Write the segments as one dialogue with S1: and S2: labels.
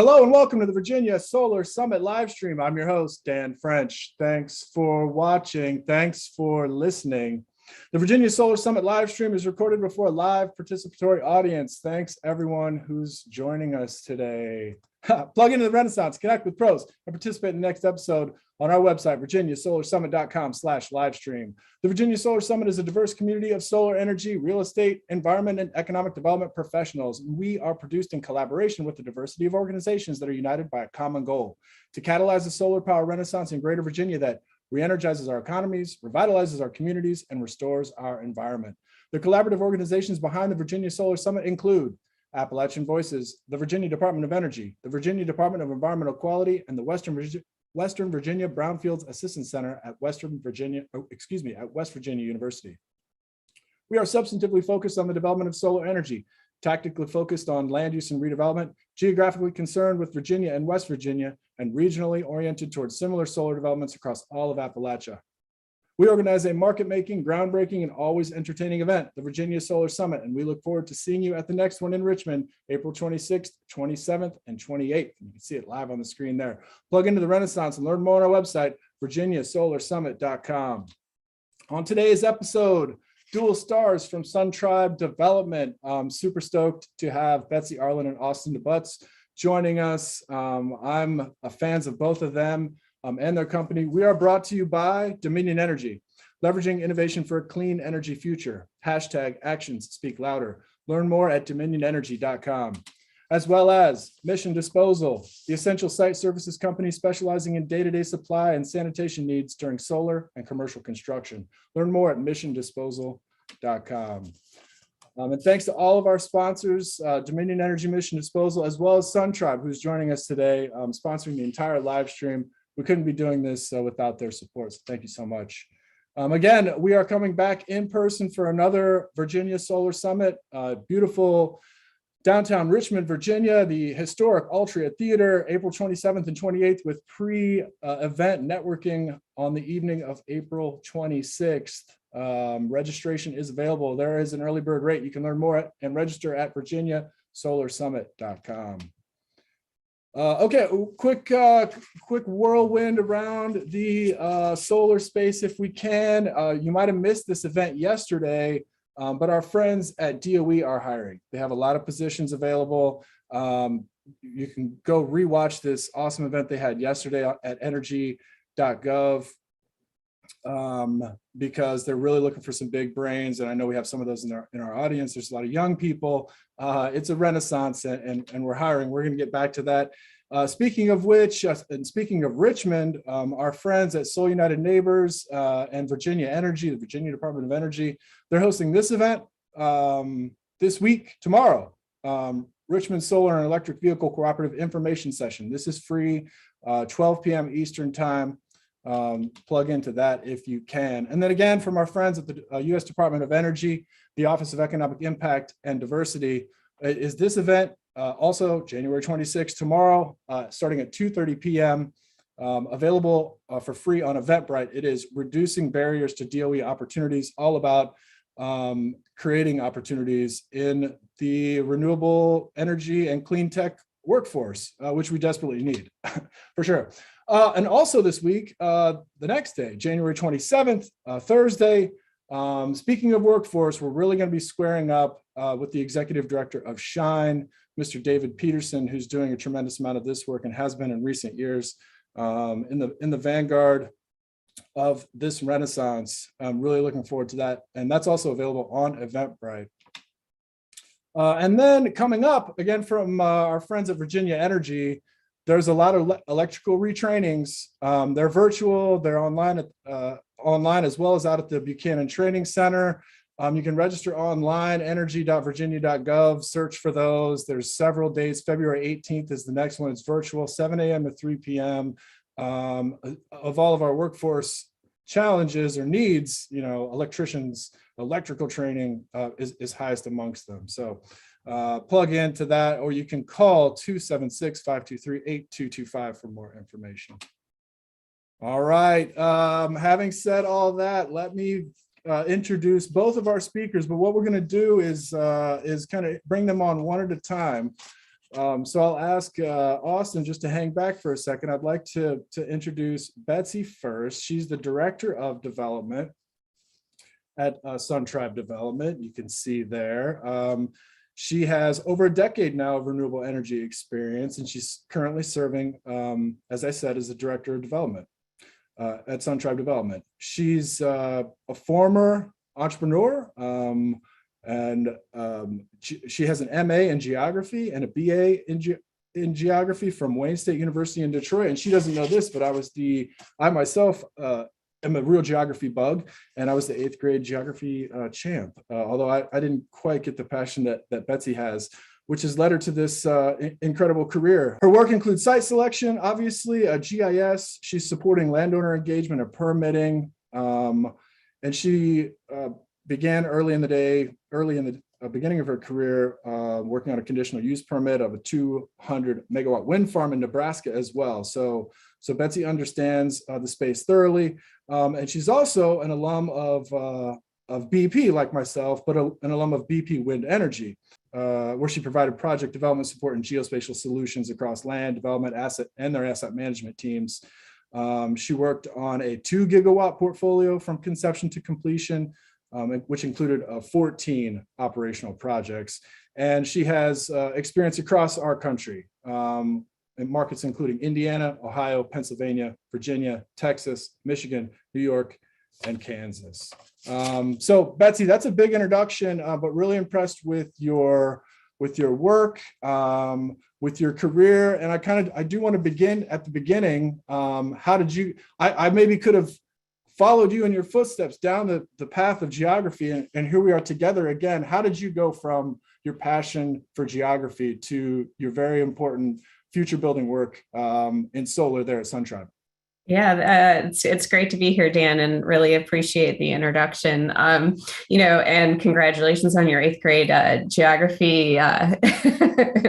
S1: Hello and welcome to the Virginia Solar Summit live stream. I'm your host, Dan French. Thanks for watching. Thanks for listening. The Virginia Solar Summit live stream is recorded before a live participatory audience. Thanks everyone who's joining us today. Plug into the Renaissance, connect with pros, and participate in the next episode on our website, virginiasolarsummit.com/livestream. The Virginia Solar Summit is a diverse community of solar energy, real estate, environment, and economic development professionals. We are produced in collaboration with the diversity of organizations that are united by a common goal: to catalyze the solar power renaissance in Greater Virginia that re-energizes our economies, revitalizes our communities, and restores our environment. The collaborative organizations behind the Virginia Solar Summit include Appalachian Voices, the Virginia Department of Energy, the Virginia Department of Environmental Quality, and the West Virginia Brownfields Assistance Center at West Virginia University. We are substantively focused on the development of solar energy, tactically focused on land use and redevelopment, geographically concerned with Virginia and West Virginia, and regionally oriented towards similar solar developments across all of Appalachia. We organize a market-making, groundbreaking, and always entertaining event, the Virginia Solar Summit, and we look forward to seeing you at the next one in Richmond, April 26th, 27th, and 28th. You can see it live on the screen there. Plug into the Renaissance and learn more on our website, virginiasolarsummit.com. On today's episode, dual stars from Sun Tribe Development. I'm super stoked to have Betsy Arlen and Austin deButts joining us. I'm a fan of both of them and their company. We are brought to you by Dominion Energy, leveraging innovation for a clean energy future. Hashtag actions speak louder. Learn more at dominionenergy.com. As well as Mission Disposal, the essential site services company specializing in day-to-day supply and sanitation needs during solar and commercial construction. Learn more at missiondisposal.com. And thanks to all of our sponsors, Dominion Energy, Mission Disposal, as well as Sun Tribe, who's joining us today, sponsoring the entire live stream. We couldn't be doing this without their support, so thank you so much. Again, we are coming back in person for another Virginia Solar Summit, beautiful downtown Richmond, Virginia, the historic Altria Theater, April 27th and 28th, with pre-event networking on the evening of April 26th. Registration is available. There is an early bird rate. You can learn more and register at virginiasolarsummit.com. Okay, quick whirlwind around the solar space if we can. You might have missed this event yesterday, but our friends at DOE are hiring. They have a lot of positions available. You can go rewatch this awesome event they had yesterday at energy.gov because they're really looking for some big brains. And I know we have some of those in our audience. There's a lot of young people. It's a renaissance and we're hiring. We're going to get back to that. Speaking of which, and speaking of Richmond, our friends at Soul United Neighbors and Virginia Energy, the Virginia Department of Energy, they're hosting this event this week, tomorrow. Richmond Solar and Electric Vehicle Cooperative Information Session. This is free, 12 p.m. Eastern Time. Plug into that if you can. And then again, from our friends at the U.S. Department of Energy, the Office of Economic Impact and Diversity, is this event also January 26th, tomorrow, starting at 2:30 p.m. Available for free on Eventbrite. It is reducing barriers to DOE opportunities, all about creating opportunities in the renewable energy and clean tech workforce, which we desperately need, for sure. And also this week, the next day, January 27th, Thursday, speaking of workforce, we're really going to be squaring up with the executive director of Shine, Mr. David Peterson, who's doing a tremendous amount of this work and has been in recent years in the vanguard of this renaissance. I'm really looking forward to that. And that's also available on Eventbrite. And then coming up, again, from our friends at Virginia Energy, there's a lot of electrical retrainings. They're virtual, they're online as well as out at the Buchanan Training Center. You can register online, energy.virginia.gov, search for those. There's several dates. February 18th is the next one. It's virtual, 7 a.m. to 3 p.m. Of all of our workforce challenges or needs, electricians, electrical training is highest amongst them. So plug into that, or you can call 276-523-8225 for more information. All right, having said all that, let me introduce both of our speakers, but what we're going to do is kind of bring them on one at a time. So I'll ask Austin just to hang back for a second. I'd like to introduce Betsy first. She's the Director of Development at Sun Tribe Development. You can see there. She has over a decade now of renewable energy experience, and she's currently serving, as I said, as the Director of Development at Sun Tribe Development. She's a former entrepreneur, and she has an MA in geography and a BA in geography from Wayne State University in Detroit. And she doesn't know this, but I myself am a real geography bug, and I was the 8th grade geography champ. Although I didn't quite get the passion that Betsy has, which has led her to this incredible career. Her work includes site selection, obviously, GIS. She's supporting landowner engagement and permitting, and she began early in the beginning of her career, working on a conditional use permit of a 200 megawatt wind farm in Nebraska as well. So Betsy understands the space thoroughly, and she's also an alum of BP, like myself, but an alum of BP Wind Energy, where she provided project development support and geospatial solutions across land development, asset, and their asset management teams. She worked on a 2 gigawatt portfolio from conception to completion, which included 14 operational projects. And she has experience across our country in markets including Indiana, Ohio, Pennsylvania, Virginia, Texas, Michigan, New York, and Kansas. So Betsy, that's a big introduction, but really impressed with your work, with your career. And I do want to begin at the beginning. How did you, I maybe could have followed you in your footsteps down the path of geography, and here we are together again. How did you go from your passion for geography to your very important future building work in solar there at Sun Tribe?
S2: Yeah, it's great to be here, Dan, and really appreciate the introduction. And congratulations on your 8th grade geography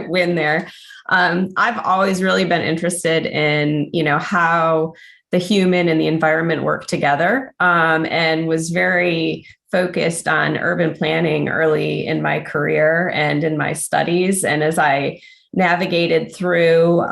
S2: win there. I've always really been interested in, how the human and the environment work together, and was very focused on urban planning early in my career and in my studies. And as I navigated through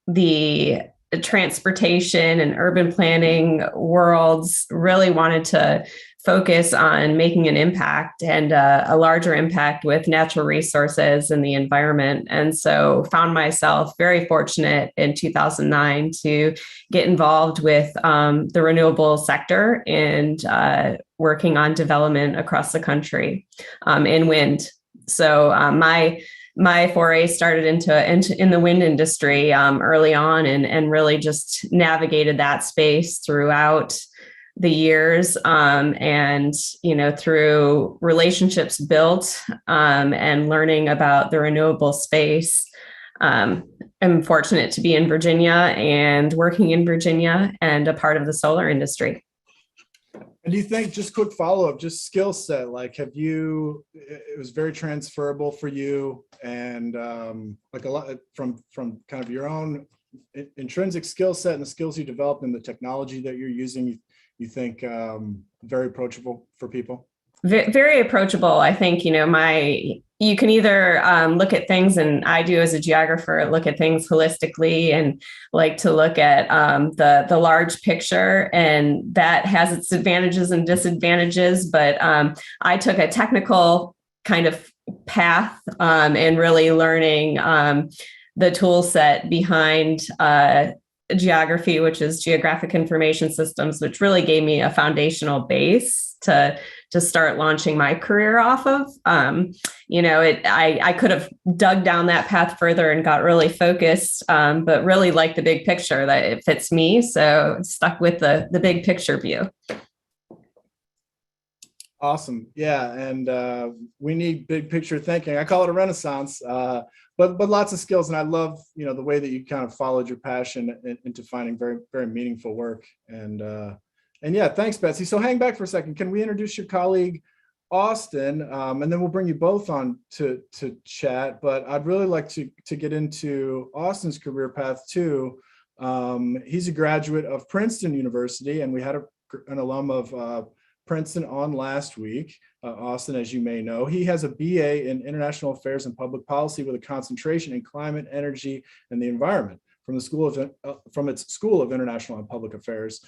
S2: the transportation and urban planning worlds, really wanted to focus on making an impact and a larger impact with natural resources and the environment. And so found myself very fortunate in 2009 to get involved with the renewable sector and working on development across the country in wind. So my foray started in the wind industry early on, and really just navigated that space throughout the years, and through relationships built and learning about the renewable space. I'm fortunate to be in Virginia and working in Virginia and a part of the solar industry.
S1: And do you think, just quick follow-up, just skill set, like it was very transferable for you, and like a lot from kind of your own intrinsic skill set and the skills you developed and the technology that you're using, you think very approachable for people?
S2: Very approachable. I think, you can either look at things, and I do as a geographer, look at things holistically and like to look at the large picture, and that has its advantages and disadvantages. But I took a technical kind of path and really learning the tool set behind geography, which is geographic information systems, which really gave me a foundational base to start launching my career off of. I could have dug down that path further and got really focused, but really like the big picture, that it fits me. So stuck with the big picture view.
S1: Awesome. Yeah. And we need big picture thinking. I call it a renaissance, but lots of skills. And I love, the way that you kind of followed your passion into finding very, very meaningful work. And yeah, thanks, Betsy. So hang back for a second. Can we introduce your colleague, Austin? And then we'll bring you both on to chat. But I'd really like to get into Austin's career path too. He's a graduate of Princeton University, and we had an alum of Princeton on last week. Austin, as you may know, he has a BA in International Affairs and Public Policy with a concentration in climate, energy, and the environment from its School of International and Public Affairs.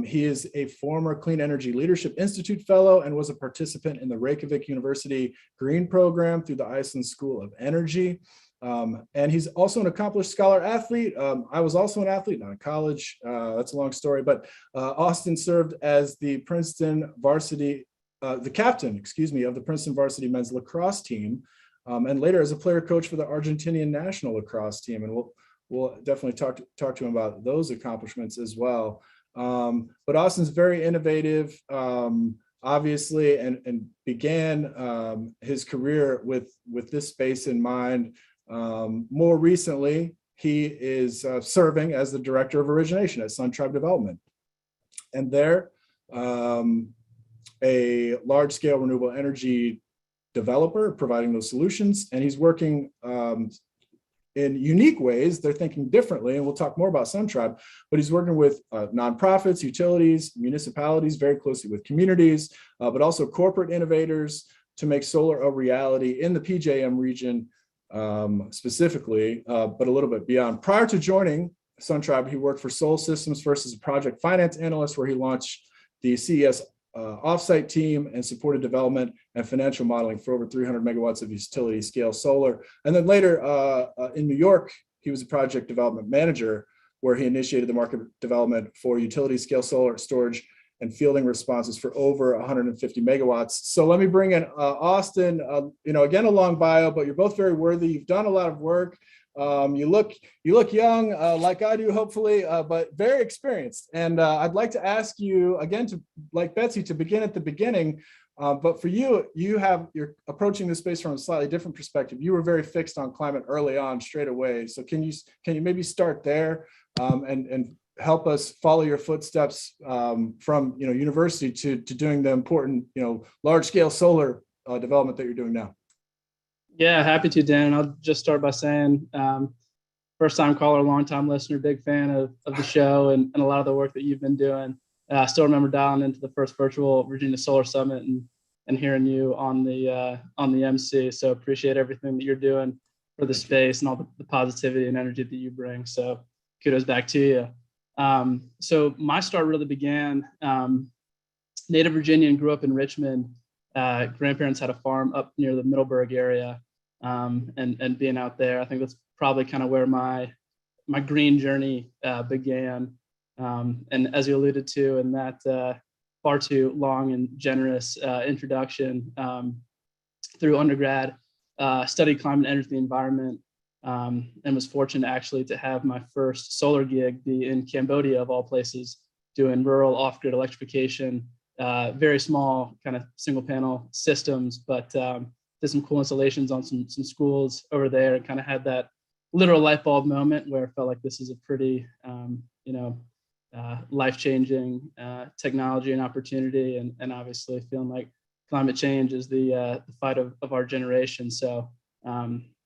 S1: He is a former Clean Energy Leadership Institute Fellow and was a participant in the Reykjavik University Green Program through the Iceland School of Energy. And he's also an accomplished scholar athlete. I was also an athlete, not in college. That's a long story, but Austin served as the Princeton varsity, the captain, of the Princeton varsity men's lacrosse team, and later as a player coach for the Argentinian national lacrosse team. And we'll definitely talk to him about those accomplishments as well. But Austin's very innovative, obviously, and began his career with this space in mind. More recently, he is serving as the Director of Origination at Sun Tribe Development. And there, a large-scale renewable energy developer providing those solutions, and he's working in unique ways. They're thinking differently, and we'll talk more about Sun Tribe, but he's working with nonprofits, utilities, municipalities, very closely with communities, but also corporate innovators to make solar a reality in the PJM region specifically, but a little bit beyond. Prior to joining Sun Tribe, he worked for Sol Systems first as a project finance analyst, where he launched the CES offsite team and supported development and financial modeling for over 300 megawatts of utility scale solar. And then later in New York, he was a project development manager, where he initiated the market development for utility scale solar storage and fielding responses for over 150 megawatts. So let me bring in Austin. Again, a long bio, but you're both very worthy. You've done a lot of work. You look young, like I do, hopefully, but very experienced. And I'd like to ask you again, like Betsy, to begin at the beginning. But for you, you're approaching this space from a slightly different perspective. You were very fixed on climate early on, straight away. So can you maybe start there and help us follow your footsteps from university to doing the important large scale solar development that you're doing now?
S3: Yeah, happy to, Dan. I'll just start by saying, first time caller, long time listener, big fan of the show and a lot of the work that you've been doing. I still remember dialing into the first virtual Virginia Solar Summit and hearing you on the MC. So appreciate everything that you're doing for the space and all the positivity and energy that you bring. So kudos back to you. So my start really began native Virginian, grew up in Richmond. Grandparents had a farm up near the Middleburg area, and being out there, I think that's probably kind of where my green journey began. And as you alluded to in that far too long and generous introduction, through undergrad, studied climate, energy, and environment, and was fortunate actually to have my first solar gig be in Cambodia, of all places, doing rural off-grid electrification. Very small kind of single panel systems, but did some cool installations on some schools over there, and kind of had that literal light bulb moment where I felt like this is a pretty, life-changing technology and opportunity, and obviously feeling like climate change is the fight of our generation. So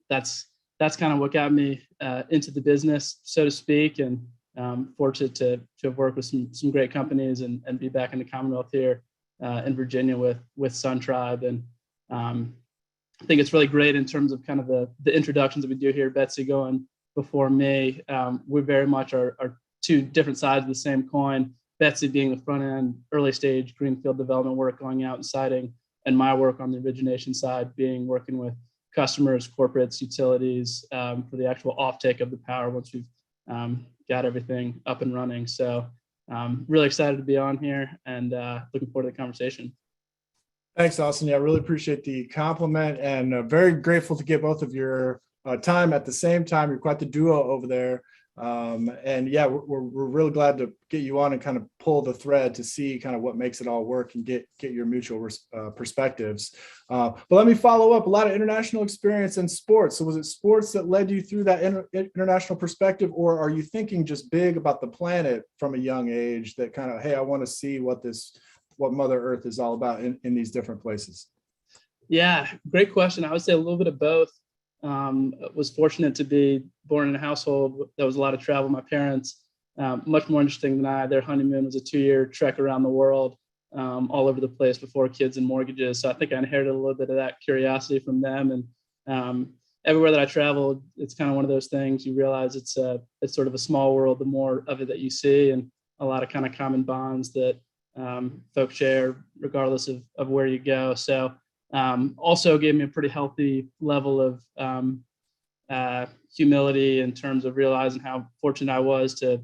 S3: that's kind of what got me into the business, so to speak, and fortunate to have worked with some great companies and be back in the Commonwealth here in Virginia with Sun Tribe. And I think it's really great in terms of kind of the introductions that we do here. Betsy going before me, we very much are two different sides of the same coin. Betsy being the front end, early stage greenfield development work, going out and siting, and my work on the origination side being working with customers, corporates, utilities for the actual offtake of the power once we've got everything up and running. So really excited to be on here and looking forward to the conversation.
S1: Thanks, Austin. Yeah, I really appreciate the compliment, and very grateful to get both of your time at the same time. You're quite the duo over there. And yeah, we're really glad to get you on and kind of pull the thread to see kind of what makes it all work and get your mutual perspectives. But let me follow up. A lot of international experience in sports. So was it sports that led you through that international perspective, or are you thinking just big about the planet from a young age, that kind of, hey, I want to see what Mother Earth is all about in these different places?
S3: Yeah, great question. I would say a little bit of both. Was fortunate to be born in a household that was a lot of travel. My parents, much more interesting than I, their honeymoon was a 2-year trek around the world. all over the place before kids and mortgages. So I think I inherited a little bit of that curiosity from them. And everywhere that I travel, it's kind of one of those things you realize it's sort of a small world, the more of it that you see, and a lot of kind of common bonds that folks share regardless of where you go. So also gave me a pretty healthy level of humility in terms of realizing how fortunate I was to,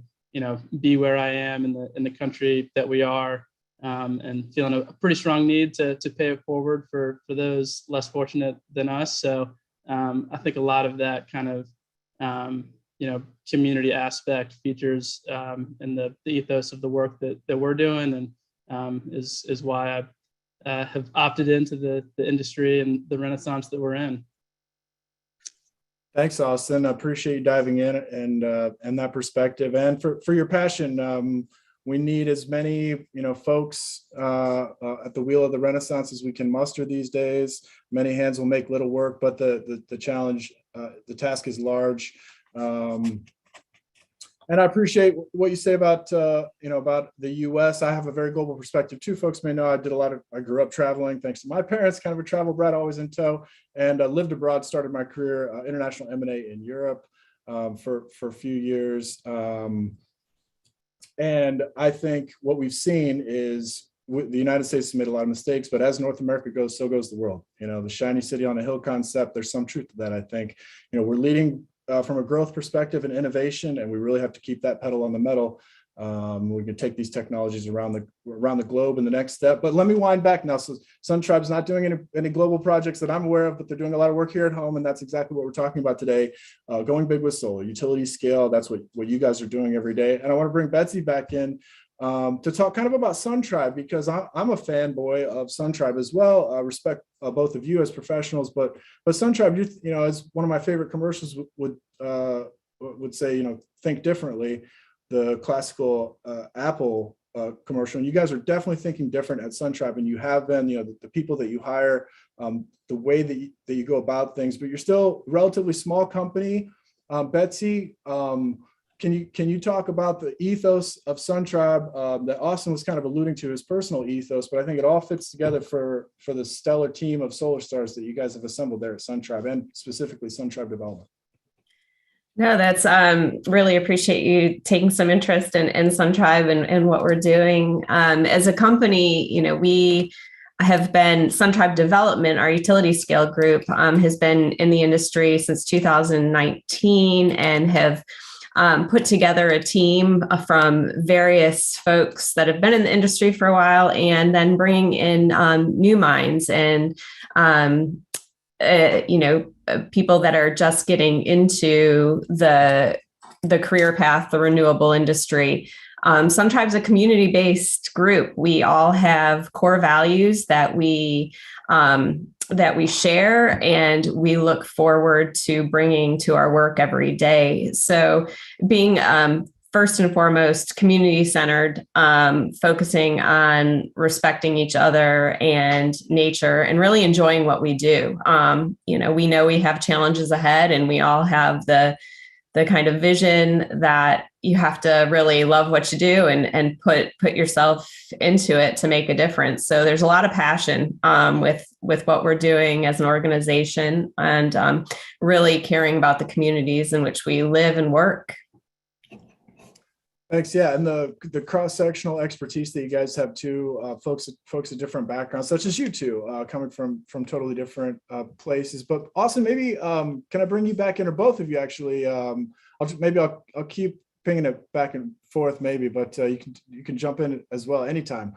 S3: be where I am in the country that we are, and feeling a pretty strong need to pay it forward for those less fortunate than us. So I think a lot of that kind of community aspect features in the ethos of the work that we're doing, and is why I have opted into the industry and the renaissance that we're in.
S1: Thanks, Austin. I appreciate you diving in and that perspective, and for your passion. We need as many, folks at the wheel of the Renaissance as we can muster these days. Many hands will make little work, but the challenge, the task is large. And I appreciate what you say about about the U.S. I have a very global perspective too. Folks may know I grew up traveling thanks to my parents, kind of a travel brat, always in tow, and lived abroad, started my career international M&A in Europe for a few years. And I think what we've seen is the United States has made a lot of mistakes, but as North America goes, so goes the world. The shiny city on a hill concept, there's some truth to that. I think, we're leading from a growth perspective and innovation, and we really have to keep that pedal on the metal. We can take these technologies around the globe in the next step. But let me wind back now. So SunTribe's not doing any global projects that I'm aware of, but they're doing a lot of work here at home, and that's exactly what we're talking about today. Going big with solar, utility scale. That's what you guys are doing every day. And I want to bring Betsy back in to talk kind of about SunTribe, because I'm a fanboy of SunTribe as well. I respect both of you as professionals, but SunTribe, as one of my favorite commercials would say, think differently. The classical Apple commercial, and you guys are definitely thinking different at SunTribe, and you have been. The people that you hire, the way that you go about things, but you're still a relatively small company. Betsy, can you talk about the ethos of SunTribe that Austin was kind of alluding to, his personal ethos, but I think it all fits together for the stellar team of solar stars that you guys have assembled there at SunTribe, and specifically SunTribe Development.
S2: No, that's really appreciate you taking some interest in SunTribe and what we're doing. As a company, we have been SunTribe Development, our utility scale group, has been in the industry since 2019 and have put together a team from various folks that have been in the industry for a while, and then bringing in new minds and people that are just getting into the career path, the renewable industry. SunTribe's a community-based group. We all have core values that we share, and we look forward to bringing to our work every day. So being first and foremost community-centered, focusing on respecting each other and nature, and really enjoying what we do. We know we have challenges ahead, and we all have the kind of vision that you have to really love what you do and put yourself into it to make a difference. So there's a lot of passion with what we're doing as an organization, and really caring about the communities in which we live and work.
S1: Thanks. Yeah, and the cross-sectional expertise that you guys have too, folks of different backgrounds, such as you two, coming from totally different places. But Austin, maybe can I bring you back in, or both of you actually? I'll keep pinging it back and forth, maybe, but you can jump in as well anytime.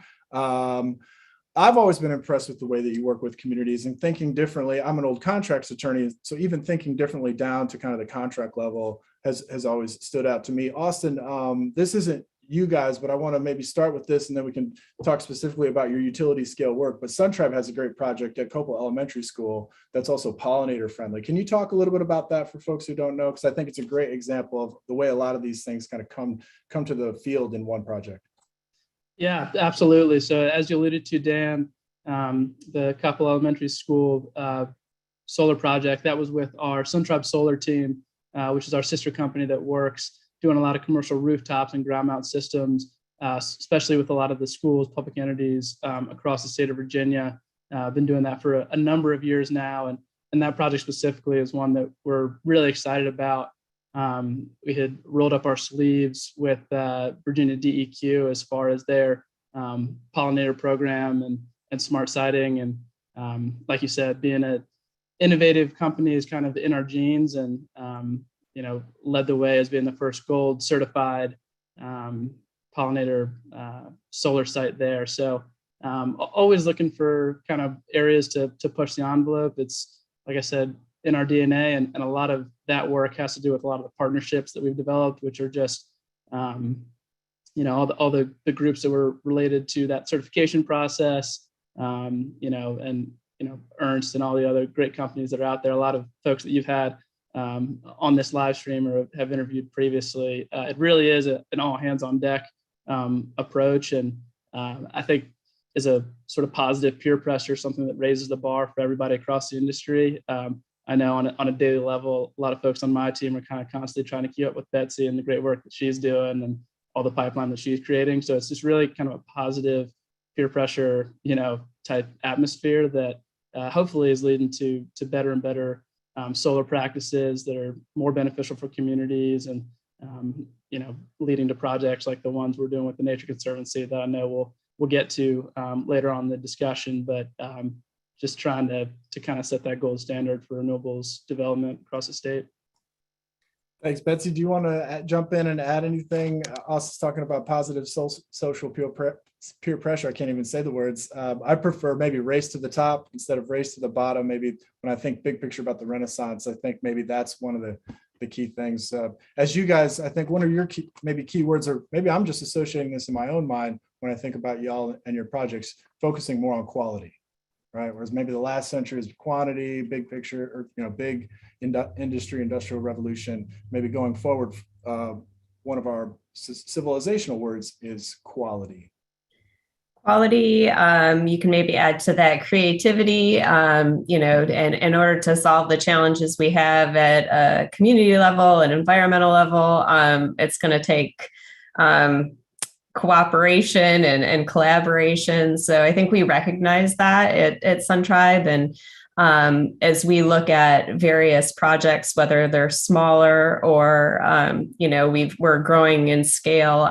S1: I've always been impressed with the way that you work with communities and thinking differently. I'm an old contracts attorney, so even thinking differently down to kind of the contract level has always stood out to me. Austin, this isn't you guys, but I want to maybe start with this, and then we can talk specifically about your utility scale work. But SunTribe has a great project at Copel Elementary School that's also pollinator friendly. Can you talk a little bit about that for folks who don't know? Because I think it's a great example of the way a lot of these things kind of come to the field in one project. Yeah,
S3: absolutely. So as you alluded to, Dan, the Copel Elementary School solar project, that was with our SunTribe Solar team, which is our sister company that works doing a lot of commercial rooftops and ground mount systems especially with a lot of the schools, public entities across the state of Virginia. I've been doing that for a number of years now, and that project specifically is one that we're really excited about. We had rolled up our sleeves with Virginia DEQ as far as their pollinator program and smart siting, and like you said, being an innovative company is kind of in our genes, and led the way as being the first gold certified pollinator solar site there. So always looking for kind of areas to push the envelope. It's, like I said, in our DNA, and a lot of that work has to do with a lot of the partnerships that we've developed, which are just all the groups that were related to that certification process, and Ernst and all the other great companies that are out there. A lot of folks that you've had on this live stream or have interviewed previously. It really is an all hands on deck approach, and I think is a sort of positive peer pressure, something that raises the bar for everybody across the industry. I know on a daily level, a lot of folks on my team are kind of constantly trying to keep up with Betsy and the great work that she's doing and all the pipeline that she's creating. So it's just really kind of a positive peer pressure, type atmosphere that hopefully is leading to better and better solar practices that are more beneficial for communities, and leading to projects like the ones we're doing with the Nature Conservancy that I know we'll get to later on in the discussion. But just trying to kind of set that gold standard for renewables development across the state.
S1: Thanks, Betsy. Do you want to jump in and add anything? Us talking about positive social peer pressure. I can't even say the words. I prefer maybe race to the top instead of race to the bottom. Maybe when I think big picture about the Renaissance, I think maybe that's one of the key things. As you guys, I think one of your key words, or maybe I'm just associating this in my own mind when I think about y'all and your projects, focusing more on quality, right? Whereas maybe the last century is quantity, big picture, or big industrial revolution. Maybe going forward, one of our civilizational words is quality.
S2: Quality, you can maybe add to that creativity, and in order to solve the challenges we have at a community level and environmental level, it's going to take cooperation and collaboration. So I think we recognize that at Sun Tribe. And as we look at various projects, whether they're smaller or, we're growing in scale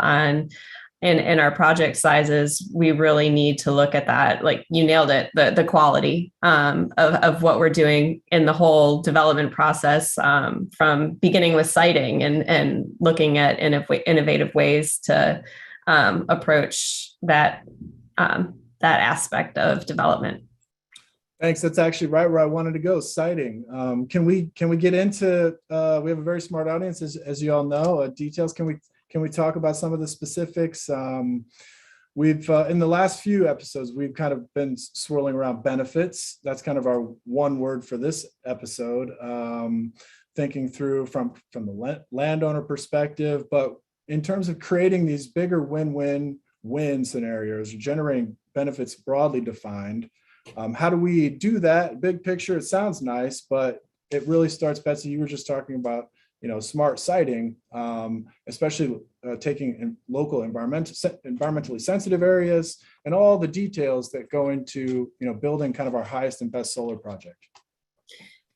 S2: in our project sizes, we really need to look at that. Like you nailed it, the quality of what we're doing in the whole development process, from beginning with siting and looking at innovative ways to approach that aspect of development.
S1: Thanks. That's actually right where I wanted to go. Siting. Can we get into? We have a very smart audience, as you all know. Details. Can we talk about some of the specifics? We've in the last few episodes, we've kind of been swirling around benefits. That's kind of our one word for this episode. Thinking through from the landowner perspective, but in terms of creating these bigger win-win-win scenarios, generating benefits broadly defined. How do we do that? Big picture, it sounds nice, but it really starts, Betsy, you were just talking about, smart siting, especially taking in local environmentally sensitive areas and all the details that go into, building kind of our highest and best solar project.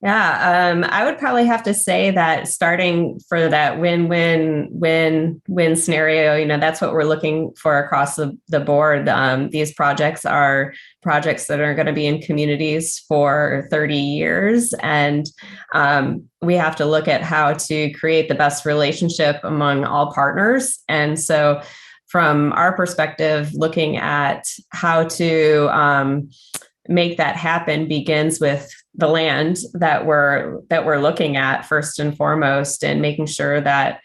S2: Yeah, I would probably have to say that starting for that win-win-win-win scenario, that's what we're looking for across the board. These projects are projects that are going to be in communities for 30 years. And we have to look at how to create the best relationship among all partners. And so from our perspective, looking at how to make that happen begins with the land that we're looking at first and foremost, and making sure that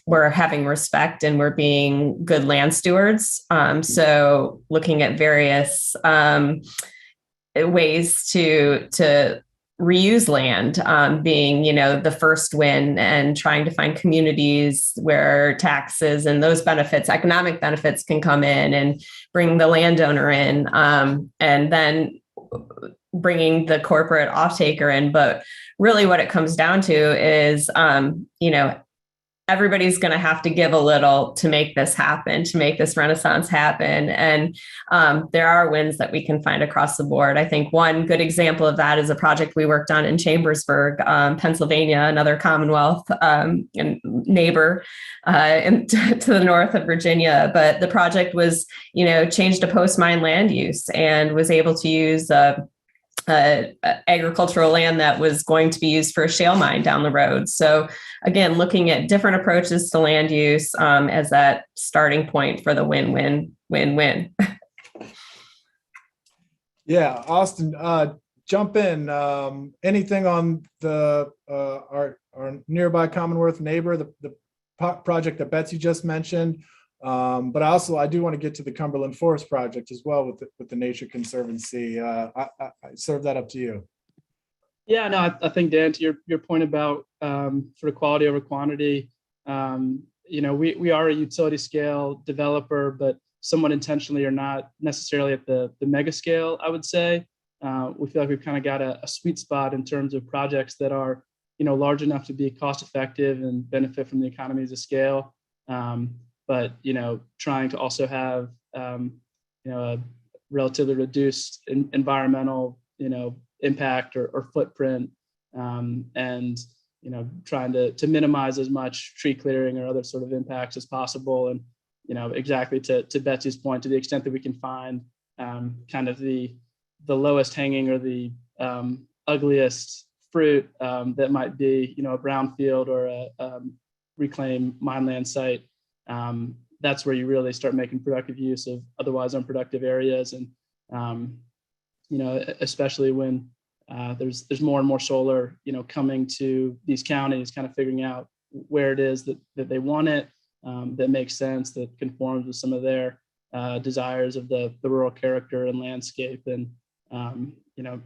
S2: we're having respect and we're being good land stewards. So looking at various ways to reuse land, being, the first win, and trying to find communities where taxes and those benefits, economic benefits, can come in and bring the landowner in, and then bringing the corporate off-taker in. But really what it comes down to is, everybody's going to have to give a little to make this happen, to make this renaissance happen. And there are wins that we can find across the board. I think one good example of that is a project we worked on in Chambersburg, Pennsylvania, another Commonwealth and neighbor to the north of Virginia. But the project was, changed to post-mine land use and was able to use agricultural land that was going to be used for a shale mine down the road. So again, looking at different approaches to land use as that starting point for the win-win-win-win.
S1: Yeah, Austin, jump in. Anything on the our nearby Commonwealth neighbor, the project that Betsy just mentioned? But I do want to get to the Cumberland Forest project as well with the Nature Conservancy. I serve that up to you.
S3: Yeah, no, I think, Dan, to your point about sort of quality over quantity, we are a utility scale developer, but somewhat intentionally are not necessarily at the mega scale, I would say. We feel like we've kind of got a sweet spot in terms of projects that are, large enough to be cost effective and benefit from the economies of scale. But trying to also have a relatively reduced environmental impact or footprint, and trying to minimize as much tree clearing or other sort of impacts as possible. And exactly to Betsy's point, to the extent that we can find kind of the lowest hanging or the ugliest fruit that might be a brownfield or a reclaimed mineland site. That's where you really start making productive use of otherwise unproductive areas. And, especially when there's more and more solar, coming to these counties, kind of figuring out where it is that they want it, that makes sense, that conforms with some of their desires of the rural character and landscape. And,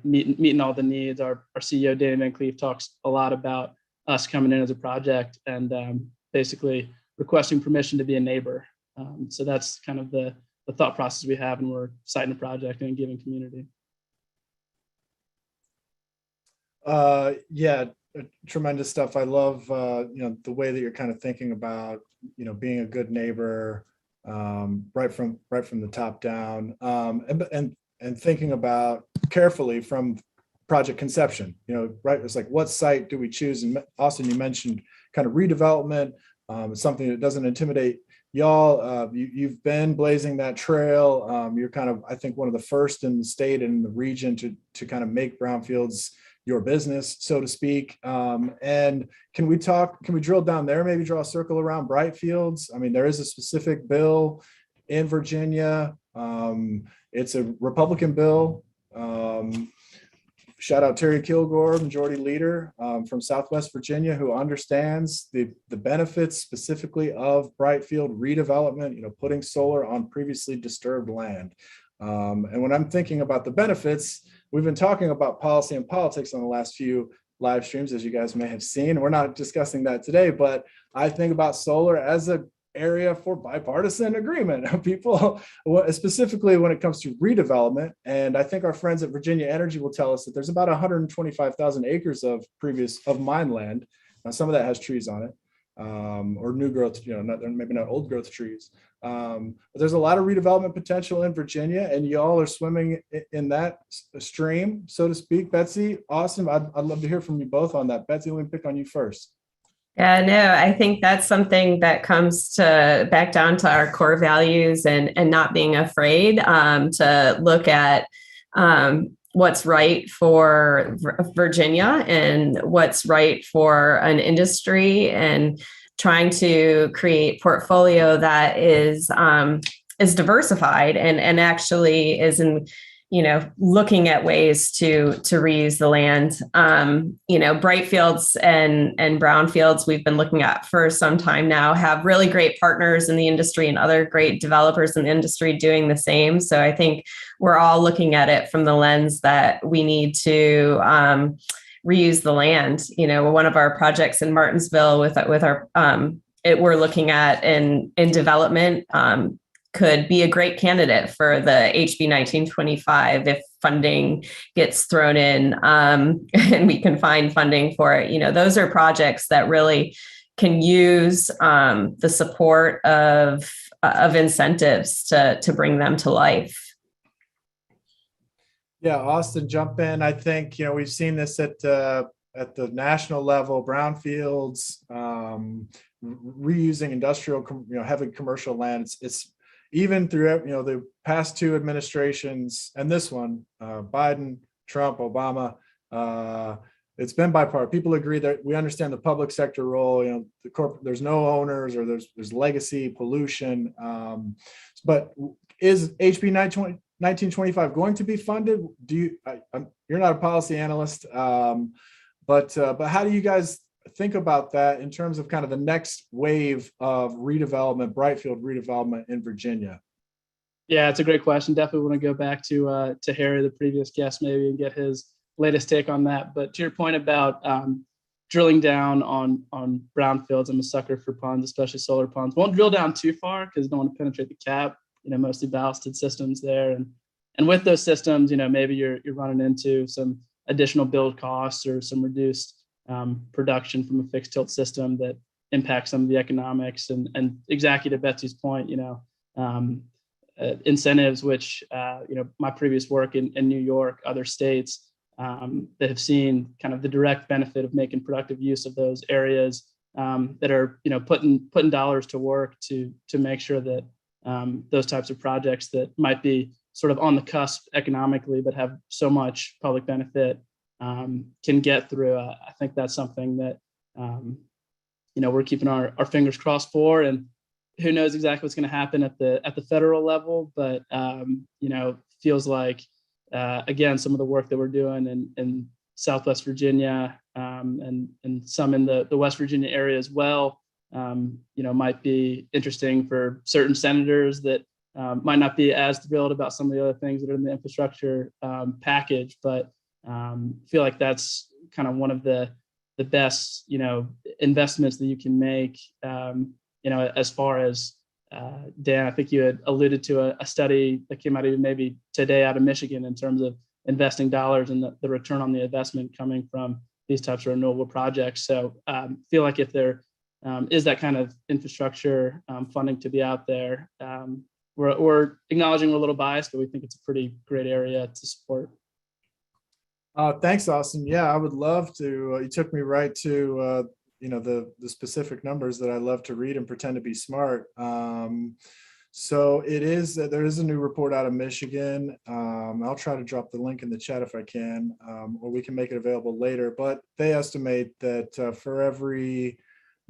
S3: meeting all the needs. Our CEO, Danny Van Cleef, talks a lot about us coming in as a project and basically requesting permission to be a neighbor. So that's kind of the thought process we have when we're citing a project in a given community.
S1: Yeah, tremendous stuff. I love the way that you're kind of thinking about being a good neighbor right from the top down, and thinking about carefully from project conception. Right? It's like, what site do we choose? And Austin, you mentioned kind of redevelopment. Something that doesn't intimidate y'all. You've been blazing that trail. You're kind of, I think, one of the first in the state and in the region to kind of make brownfields your business, so to speak. And can we drill down there, maybe draw a circle around Brightfields? I mean, there is a specific bill in Virginia. It's a Republican bill. Shout out Terry Kilgore, majority leader from Southwest Virginia, who understands the benefits specifically of Brightfield redevelopment, putting solar on previously disturbed land. And when I'm thinking about the benefits, we've been talking about policy and politics on the last few live streams, as you guys may have seen. We're not discussing that today, but I think about solar as an area for bipartisan agreement. People, specifically when it comes to redevelopment, and I think our friends at Virginia Energy will tell us that there's about 125,000 acres of mine land. Now, some of that has trees on it, or new growth, maybe not old growth trees. But there's a lot of redevelopment potential in Virginia, and y'all are swimming in that stream, so to speak. Betsy, Austin, I'd love to hear from you both on that. Betsy, let me pick on you first.
S2: Yeah, no, I think that's something that comes back down to our core values and not being afraid to look at what's right for Virginia and what's right for an industry, and trying to create portfolio that is diversified and actually is in looking at ways to reuse the land. Brightfields and brownfields we've been looking at for some time now, have really great partners in the industry and other great developers in the industry doing the same. So I think we're all looking at it from the lens that we need to reuse the land. One of our projects in Martinsville with our we're looking at in development could be a great candidate for the HB 1925 if funding gets thrown in and we can find funding for it. Those are projects that really can use the support of incentives to bring them to life.
S1: Yeah, Austin, jump in. I think, we've seen this at the national level, brownfields, reusing industrial, heavy commercial land. It's even through, the past two administrations and this one, Biden, Trump, Obama, it's been bipartisan. People agree that we understand the public sector role. There's no owners, or there's legacy pollution. But is HB 1925 going to be funded? You're not a policy analyst, but how do you guys think about that in terms of kind of the next wave of redevelopment, Brightfield redevelopment in Virginia?
S3: Yeah, it's a great question. Definitely want to go back to Harry, the previous guest, maybe, and get his latest take on that. But to your point about drilling down on brownfields, I'm a sucker for ponds, especially solar ponds. Won't drill down too far because I don't want to penetrate the cap. Mostly ballasted systems there, and with those systems, maybe you're running into some additional build costs or some reduced production from a fixed tilt system that impacts some of the economics. And exactly to Betsy's point, incentives, which my previous work in New York, other states that have seen kind of the direct benefit of making productive use of those areas that are putting dollars to work to make sure that those types of projects that might be sort of on the cusp economically but have so much public benefit can get through. I think that's something that we're keeping our fingers crossed for, and who knows exactly what's going to happen at the federal level, but feels like again, some of the work that we're doing in Southwest Virginia and some in the West Virginia area as well, might be interesting for certain senators that might not be as thrilled about some of the other things that are in the infrastructure package, but feel like that's kind of one of the best, investments that you can make, as far as Dan, I think you had alluded to a study that came out even maybe today out of Michigan in terms of investing dollars and the return on the investment coming from these types of renewable projects. So feel like if there is that kind of infrastructure funding to be out there, we're acknowledging we're a little biased, but we think it's a pretty great area to support.
S1: Thanks, Austin. Yeah, I would love to. You took me right to the specific numbers that I love to read and pretend to be smart. So there is a new report out of Michigan. I'll try to drop the link in the chat if I can, or we can make it available later. But they estimate that for every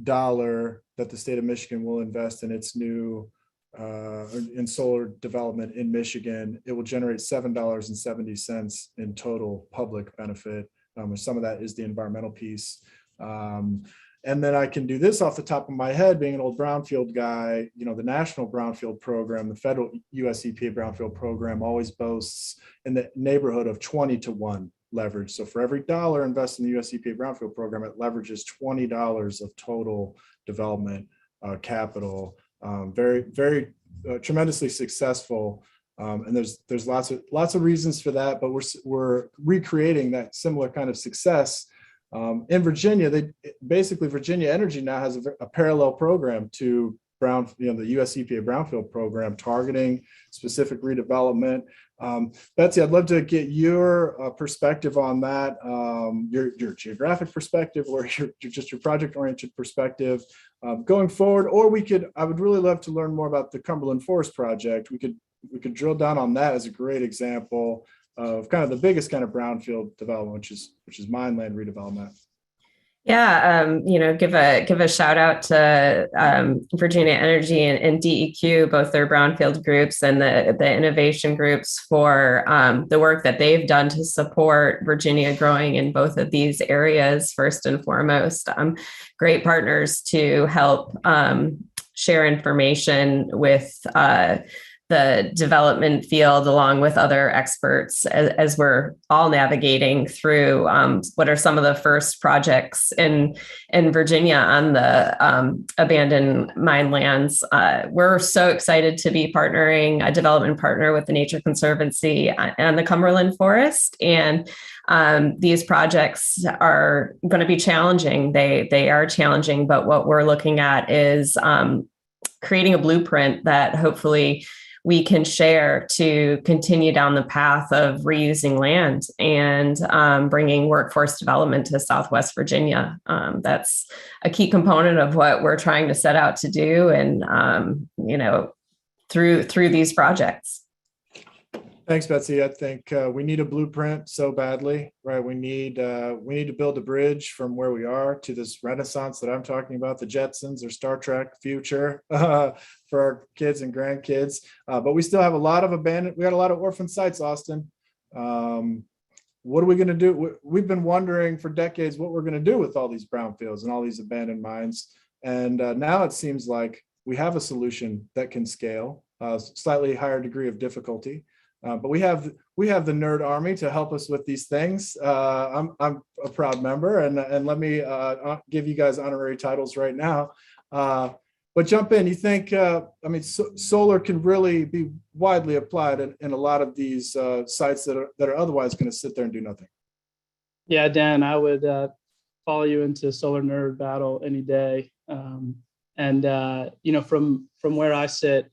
S1: dollar that the state of Michigan will invest in its new in solar development in Michigan, it will generate $7.70 in total public benefit. Some of that is the environmental piece. And then I can do this off the top of my head, being an old brownfield guy. The national brownfield program, the federal US EPA brownfield program, always boasts in the neighborhood of 20-to-1 leverage. So for every dollar invested in the US EPA brownfield program, it leverages $20 of total development capital. Very, very tremendously successily. And there's lots of reasons for that, but we're recreating that similar kind of success. In Virginia, Virginia Energy now has a parallel program to the US EPA brownfield program targeting specific redevelopment. Betsy, I'd love to get your perspective on that, your geographic perspective, or your project-oriented perspective going forward. Or I would really love to learn more about the Cumberland Forest project. We could drill down on that as a great example of kind of the biggest kind of brownfield development, which is mine land redevelopment.
S2: Yeah, give a shout out to Virginia Energy and DEQ, both their brownfield groups and the innovation groups for the work that they've done to support Virginia growing in both of these areas. First and foremost, great partners to help share information with the development field along with other experts as we're all navigating through what are some of the first projects in Virginia on the abandoned mine lands. We're so excited to be partnering, a development partner with the Nature Conservancy and the Cumberland Forest. And these projects are going to be challenging. They are challenging, but what we're looking at is creating a blueprint that hopefully we can share to continue down the path of reusing land and bringing workforce development to Southwest Virginia. That's a key component of what we're trying to set out to do, and through these projects.
S1: Thanks, Betsy. I think we need a blueprint so badly, right? We need to build a bridge from where we are to this renaissance that I'm talking about, the Jetsons or Star Trek future for our kids and grandkids. But we still have a lot of we got a lot of orphan sites, Austin. What are we going to do? We've been wondering for decades what we're going to do with all these brownfields and all these abandoned mines. And now it seems like we have a solution that can scale, slightly higher degree of difficulty. But we have the nerd army to help us with these things. I'm a proud member, and let me give you guys honorary titles right now. But jump in. You think? Solar can really be widely applied in a lot of these sites that are otherwise going to sit there and do nothing.
S3: Yeah, Dan, I would follow you into solar nerd battle any day. From where I sit.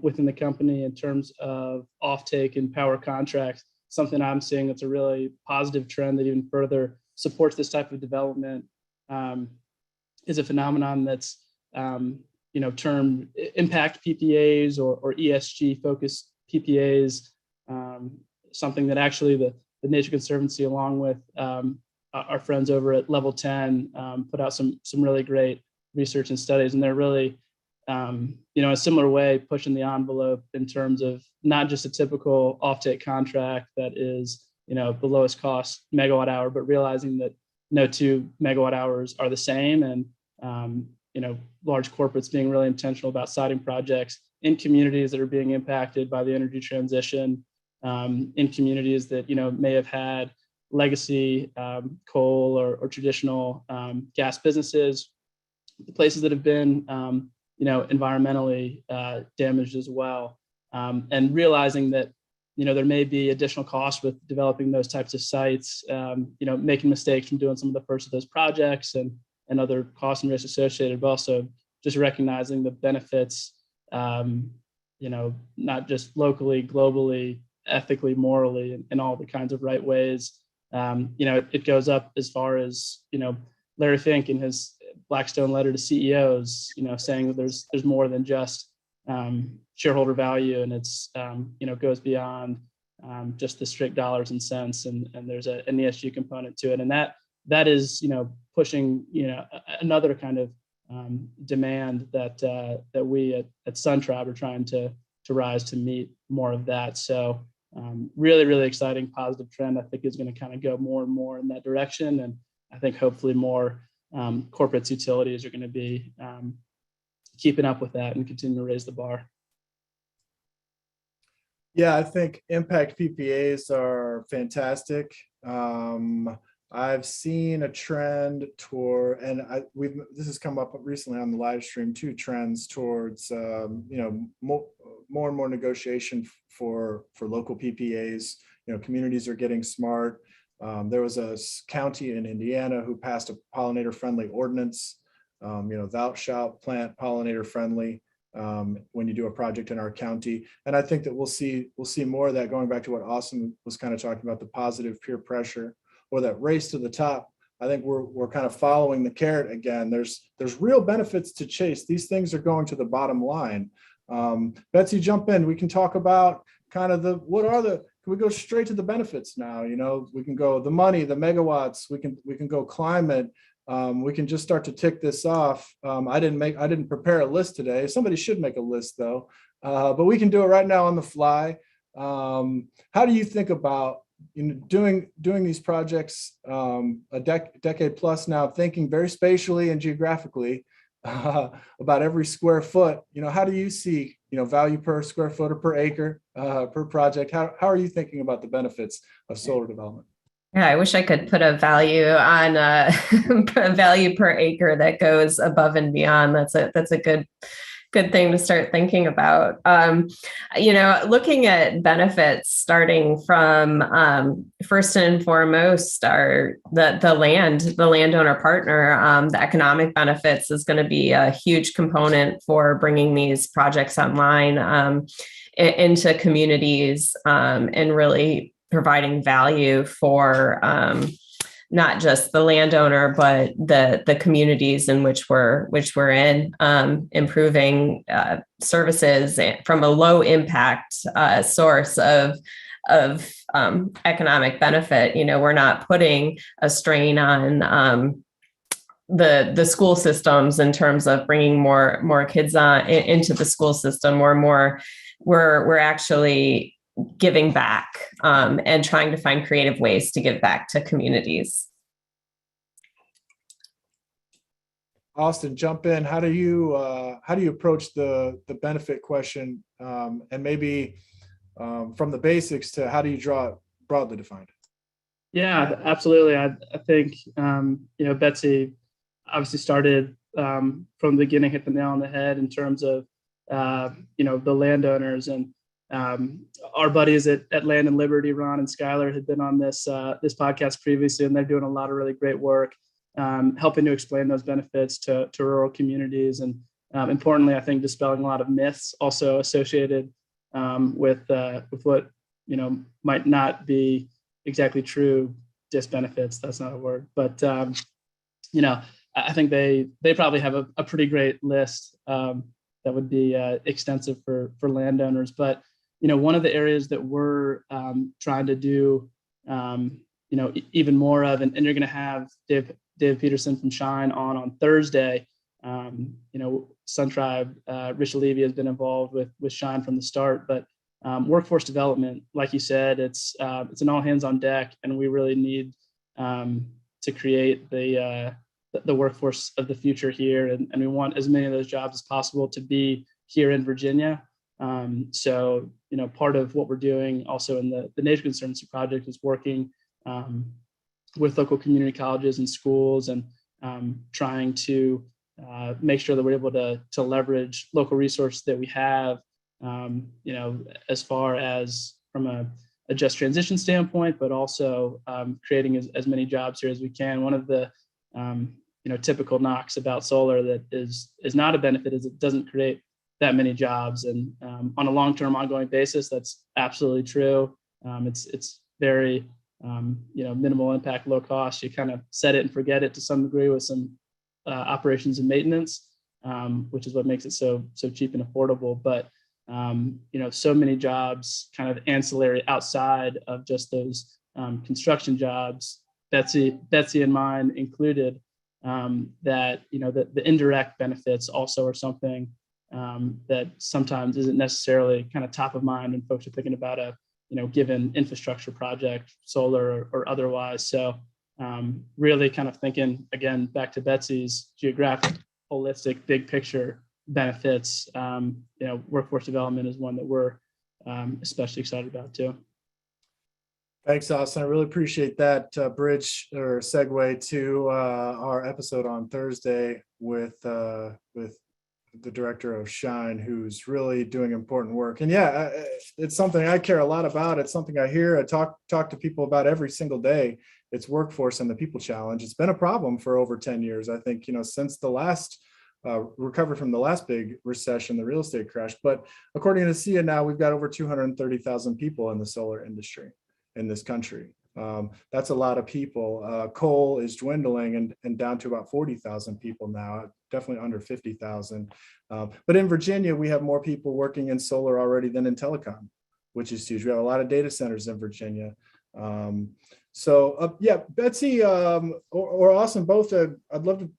S3: Within the company in terms of offtake and power contracts, something I'm seeing that's a really positive trend that even further supports this type of development is a phenomenon that's termed impact PPAs or ESG focused PPAs, something that actually the Nature Conservancy along with our friends over at Level 10 put out some really great research and studies, and they're really a similar way, pushing the envelope in terms of not just a typical offtake contract that is, the lowest cost megawatt hour, but realizing that no 2 megawatt hours are the same. And, large corporates being really intentional about siting projects in communities that are being impacted by the energy transition, in communities that, may have had legacy coal or traditional gas businesses, the places that have been, environmentally damaged as well. And realizing that, there may be additional costs with developing those types of sites, making mistakes from doing some of the first of those projects and other costs and risks associated, but also just recognizing the benefits, not just locally, globally, ethically, morally, in all the kinds of right ways. It goes up as far as, Larry Fink in his Blackstone letter to CEOs, saying that there's more than just shareholder value, and it's goes beyond just the strict dollars and cents, and there's an ESG component to it, and that is pushing another kind of demand that we at SunTribe are trying to rise to meet more of that. So really, really exciting positive trend. I think is going to kind of go more and more in that direction, and I think hopefully more corporate utilities are going to be keeping up with that and continue to raise the bar.
S1: Yeah, I think impact PPAs are fantastic. I've seen a trend toward, and this has come up recently on the live stream too, trends towards more and more negotiation for local PPAs. Communities are getting smart. There was a county in Indiana who passed a pollinator-friendly ordinance. Thou shalt plant pollinator-friendly when you do a project in our county. And I think that we'll see more of that, going back to what Austin was kind of talking about, the positive peer pressure or that race to the top. I think we're kind of following the carrot again. There's real benefits to chase. These things are going to the bottom line. Betsy, jump in. We can talk about kind of can we go straight to the benefits now? We can go the money, the megawatts, we can go climate. We can just start to tick this off. I didn't prepare a list today. Somebody should make a list though, but we can do it right now on the fly. How do you think about doing these projects a decade plus now, thinking very spatially and geographically? about every square foot. How do you see, value per square foot or per acre, per project? How are you thinking about the benefits of solar development?
S2: Yeah, I wish I could put a value on a value per acre that goes above and beyond. That's a good thing to start thinking about. Looking at benefits, starting from first and foremost, are the landowner partner. The economic benefits is going to be a huge component for bringing these projects online into communities, and really providing value for not just the landowner, but the communities in which we're in, improving services from a low impact source of economic benefit. We're not putting a strain on the school systems in terms of bringing more kids into the school system, or more. We're actually giving back, and trying to find creative ways to give back to communities.
S1: Austin, jump in. How do you approach the benefit question, and maybe from the basics to how do you draw it broadly defined?
S3: Yeah, absolutely. I think Betsy obviously started from the beginning, hit the nail on the head in terms of the landowners, and our buddies at Land and Liberty, Ron and Skylar, had been on this podcast previously, and they're doing a lot of really great work helping to explain those benefits to rural communities, and importantly, I think dispelling a lot of myths also associated with what might not be exactly true disbenefits. That's not a word, but I think they probably have a pretty great list that would be extensive for landowners. But one of the areas that we're trying to do even more of, and you're going to have Dave Peterson from Shine on Thursday. Sun Tribe, Rich Levy has been involved with Shine from the start, but workforce development, like you said, it's an all hands on deck, and we really need to create the workforce of the future here, and we want as many of those jobs as possible to be here in Virginia. So part of what we're doing also in the Nature Conservancy project is working with local community colleges and schools, and trying to make sure that we're able to leverage local resources that we have, as far as from a just transition standpoint, but also creating as many jobs here as we can. One of the typical knocks about solar that is not a benefit is it doesn't create that many jobs, and on a long-term ongoing basis, that's absolutely true. It's very minimal impact, low cost. You kind of set it and forget it to some degree with some operations and maintenance, which is what makes it so cheap and affordable. But so many jobs kind of ancillary outside of just those construction jobs, Betsy and mine included, that the indirect benefits also are something that sometimes isn't necessarily kind of top of mind when folks are thinking about a given infrastructure project, solar or otherwise. So really kind of thinking, again, back to Betsy's geographic, holistic, big picture benefits. Workforce development is one that we're especially excited about too.
S1: Thanks, Austin. I really appreciate that bridge or segue to our episode on Thursday with the director of Shine, who's really doing important work. And yeah, it's something I care a lot about. It's something I hear, I talk to people about every single day. It's workforce and the people challenge. It's been a problem for over 10 years. I think, since the last recovered from the last big recession, the real estate crash. But according to SIA now, we've got over 230,000 people in the solar industry in this country. That's a lot of people. Coal is dwindling and down to about 40,000 people now, definitely under 50,000. But in Virginia, we have more people working in solar already than in telecom, which is huge. We have a lot of data centers in Virginia. Betsy or Austin, both, I'd love to,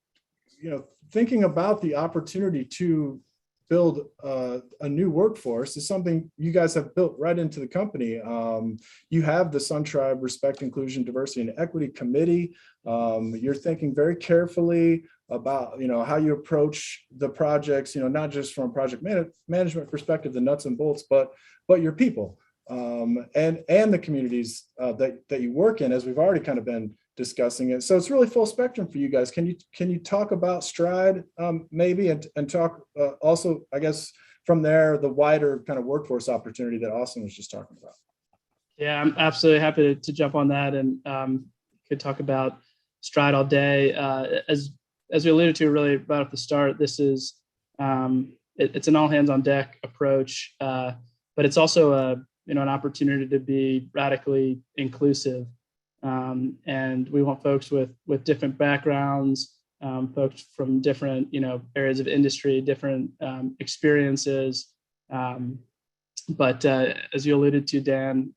S1: thinking about the opportunity to build a new workforce is something you guys have built right into the company. You have the Sun Tribe Respect, Inclusion, Diversity, and Equity Committee. You're thinking very carefully about, how you approach the projects, not just from a project management perspective, the nuts and bolts, but your people, and the communities that you work in, as we've already kind of been discussing it. So it's really full spectrum for you guys. Can you talk about Stride maybe, and talk also, I guess, from there, the wider kind of workforce opportunity that Austin was just talking about?
S3: Yeah, I'm absolutely happy to jump on that, and could talk about Stride all day. As we alluded to really right at the start, this is it's an all hands on deck approach, but it's also an opportunity to be radically inclusive, and we want folks with different backgrounds, folks from different areas of industry, different experiences. But as you alluded to, Dan,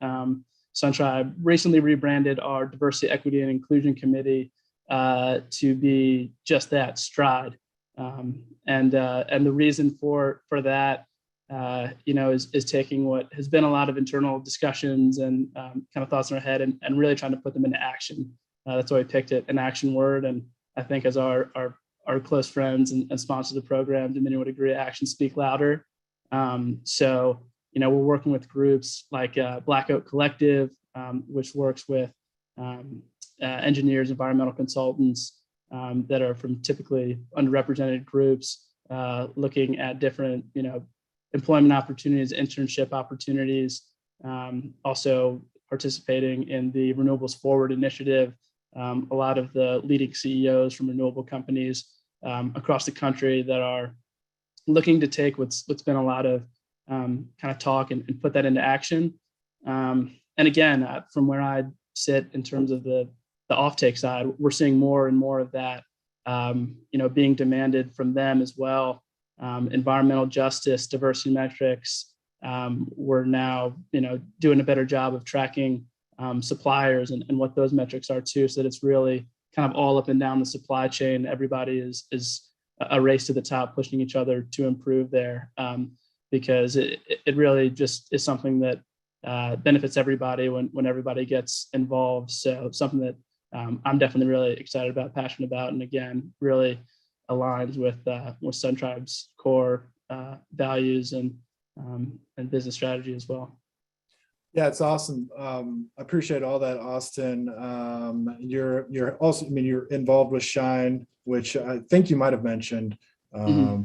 S3: Suntribe recently rebranded our Diversity, Equity, and Inclusion Committee to be just that, Stride. And the reason for that, is taking what has been a lot of internal discussions and kind of thoughts in our head, and really trying to put them into action. That's why we picked it, an action word. And I think as our close friends and sponsors of the program, many would agree, actions speak louder. So we're working with groups like Black Oak Collective, which works with engineers, environmental consultants that are from typically underrepresented groups, looking at different, employment opportunities, internship opportunities, also participating in the Renewables Forward initiative. A lot of the leading CEOs from renewable companies across the country that are looking to take what's been a lot of kind of talk and put that into action. And again, from where I sit in terms of the offtake side, we're seeing more and more of that, being demanded from them as well. Environmental justice, diversity metrics. We're now, doing a better job of tracking suppliers and what those metrics are too, so that it's really kind of all up and down the supply chain. Everybody is a race to the top, pushing each other to improve there, because it really just is something that benefits everybody when everybody gets involved. So something that I'm definitely really excited about, passionate about, and again, really aligns with Suntribe's core values and business strategy as well.
S1: Yeah, it's awesome. I appreciate all that, Austin. You're also, you're involved with Shine, which I think you might have mentioned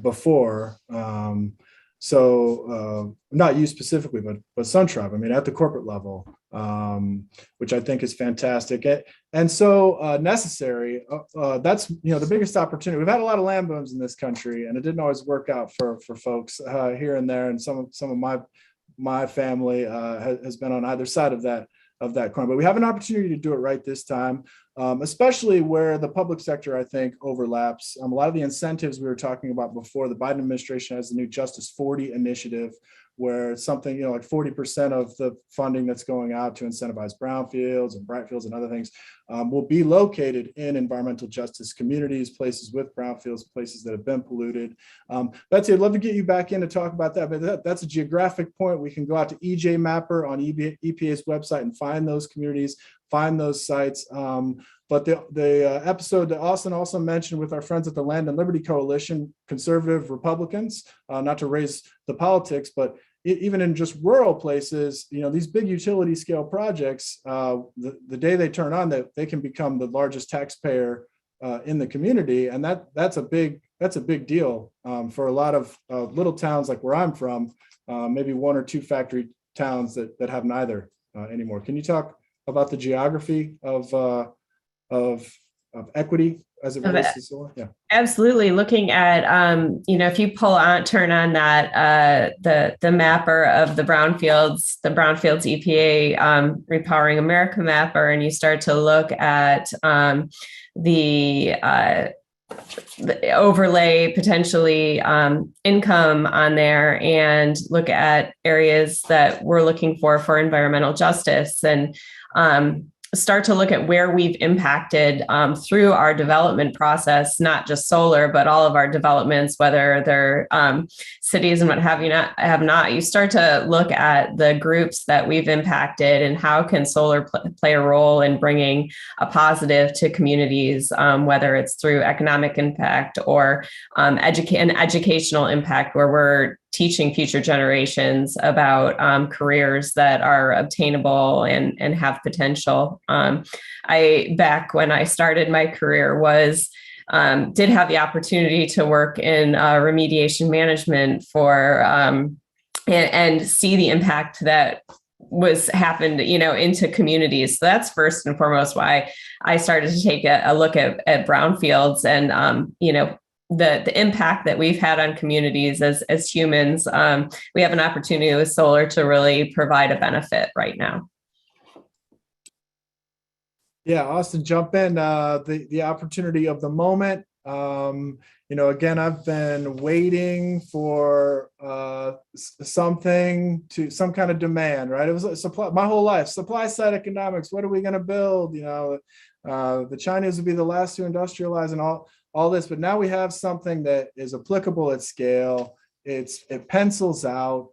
S1: before. So not you specifically, but Suntribe, at the corporate level, which I think is fantastic. And so necessary. That's, the biggest opportunity. We've had a lot of land booms in this country, and it didn't always work out for folks here and there. And some of my family has been on either side of that coin, but we have an opportunity to do it right this time, especially where the public sector, I think, overlaps. A lot of the incentives we were talking about before, the Biden administration has the new Justice 40 initiative, where it's something, like 40% of the funding that's going out to incentivize brownfields and brightfields and other things will be located in environmental justice communities, places with brownfields, places that have been polluted. Betsy, I'd love to get you back in to talk about that, but that's a geographic point. We can go out to EJ Mapper on EPA's website and find those communities, find those sites. But the episode that Austin also mentioned with our friends at the Land and Liberty Coalition, conservative Republicans, not to raise the politics, but even in just rural places, these big utility scale projects, the day they turn on, that they can become the largest taxpayer in the community, and that's a big deal for a lot of little towns like where I'm from, maybe one or two factory towns that have neither anymore. Can you talk about the geography of equity as it relates to solar? Yeah, absolutely.
S2: Looking at, if you turn on that, the mapper of the brownfields EPA Repowering America mapper, and you start to look at the overlay potentially income on there, and look at areas that we're looking for environmental justice. And start to look at where we've impacted through our development process, not just solar, but all of our developments, whether they're cities and what have not, you start to look at the groups that we've impacted and how can solar play a role in bringing a positive to communities, whether it's through economic impact or an educational impact where we're teaching future generations about careers that are obtainable and have potential. Back when I started my career did have the opportunity to work in remediation management and see the impact that happened, into communities. So that's first and foremost why I started to take a look at brownfields and, the impact that we've had on communities as humans. We have an opportunity with solar to really provide a benefit right now.
S1: Yeah, Austin, jump in. The opportunity of the moment. Again, I've been waiting for some kind of demand, right? It was a supply my whole life. Supply side economics. What are we going to build? The Chinese would be the last to industrialize and all this, but now we have something that is applicable at scale. It pencils out.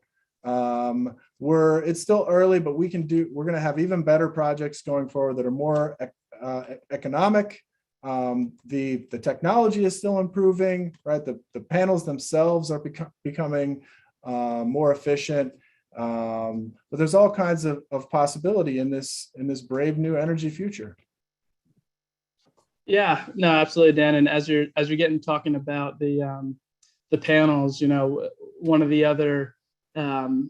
S1: It's still early, but we're going to have even better projects going forward that are more economic. The technology is still improving, right? The panels themselves are becoming more efficient. But there's all kinds of possibility in this brave new energy future.
S3: Yeah, no, absolutely, Dan. And as you're getting talking about the panels, one of the other kind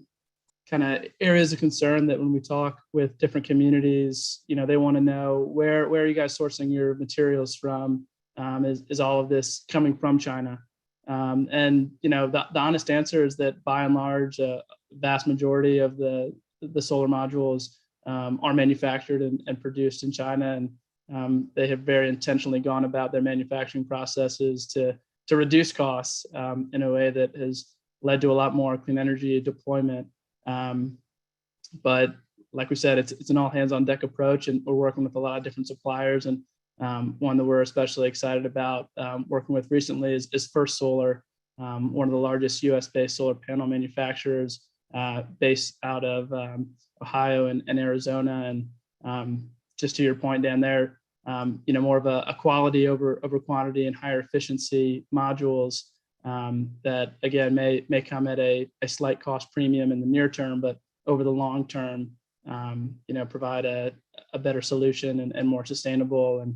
S3: of areas of concern that when we talk with different communities, they want to know where are you guys sourcing your materials from? Is all of this coming from China? And the honest answer is that by and large, vast majority of the solar modules are manufactured and produced in China, and they have very intentionally gone about their manufacturing processes to reduce costs in a way that has led to a lot more clean energy deployment. But like we said, it's an all hands on deck approach, and we're working with a lot of different suppliers. And one that we're especially excited about working with recently is First Solar, one of the largest US-based solar panel manufacturers based out of Ohio and Arizona. And just to your point, Dan, they're more of a quality over quantity and higher efficiency modules that again may come at a slight cost premium in the near term, but over the long term, provide a better solution and more sustainable, and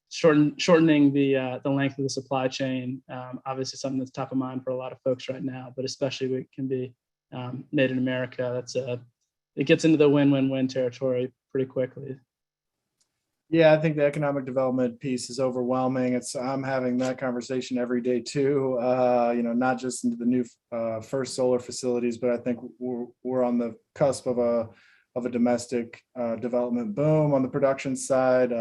S3: shortening the length of the supply chain. Obviously, something that's top of mind for a lot of folks right now, but especially when it can be made in America. It gets into the win-win-win territory pretty quickly.
S1: Yeah, I think the economic development piece is overwhelming. I'm having that conversation every day too. Not just into the new First Solar facilities, but I think we're on the cusp of a domestic development boom on the production side.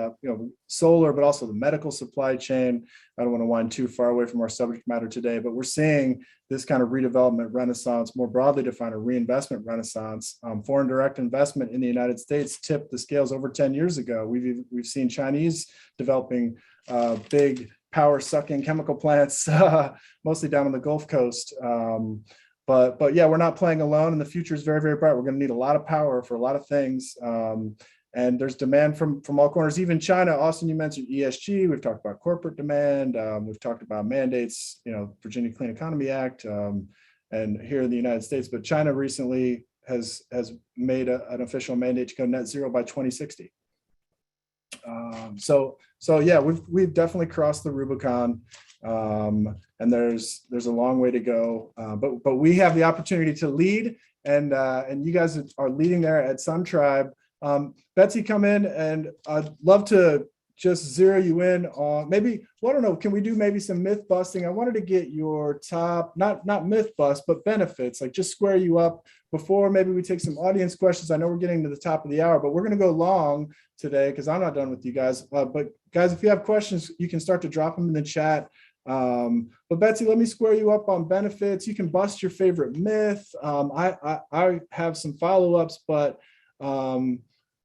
S1: Solar, but also the medical supply chain. I don't want to wind too far away from our subject matter today, but we're seeing this kind of redevelopment renaissance, more broadly defined a reinvestment renaissance. Foreign direct investment in the United States tipped the scales over 10 years ago. We've seen Chinese developing big power sucking chemical plants, mostly down on the Gulf Coast. But yeah, we're not playing alone, and the future is very, very bright. We're going to need a lot of power for a lot of things. And there's demand from all corners, even China. Austin, you mentioned ESG. We've talked about corporate demand. We've talked about mandates, Virginia Clean Economy Act, and here in the United States. But China recently has made an official mandate to go net zero by 2060. So yeah, we've definitely crossed the Rubicon, and there's a long way to go. But we have the opportunity to lead, and you guys are leading there at Sun Tribe. Betsy, come in, and I'd love to just zero you in on maybe, well, I don't know, can we do maybe some myth busting? I wanted to get your top, not myth bust, but benefits, like just square you up before maybe we take some audience questions. I know we're getting to the top of the hour, but we're going to go long today because I'm not done with you guys. But guys, if you have questions, you can start to drop them in the chat. But Betsy, let me square you up on benefits. You can bust your favorite myth. I have some follow-ups, but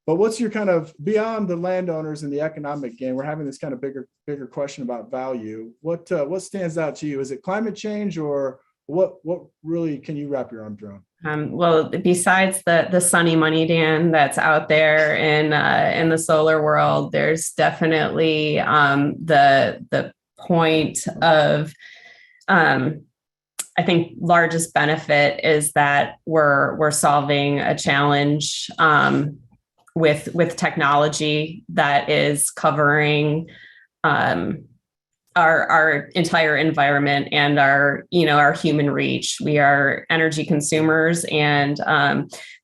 S1: But what's your kind of, beyond the landowners and the economic gain, we're having this kind of bigger question about value. What stands out to you? Is it climate change, or what really can you wrap your arms around?
S2: Well, besides the sunny money, Dan, that's out there in the solar world, there's definitely the point of I think largest benefit is that we're solving a challenge with technology that is covering our entire environment and our human reach. We are energy consumers, and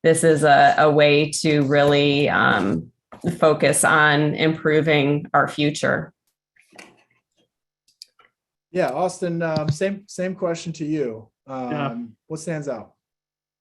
S2: this is a way to really focus on improving our future.
S1: Yeah, Austin, same question to you. What stands out?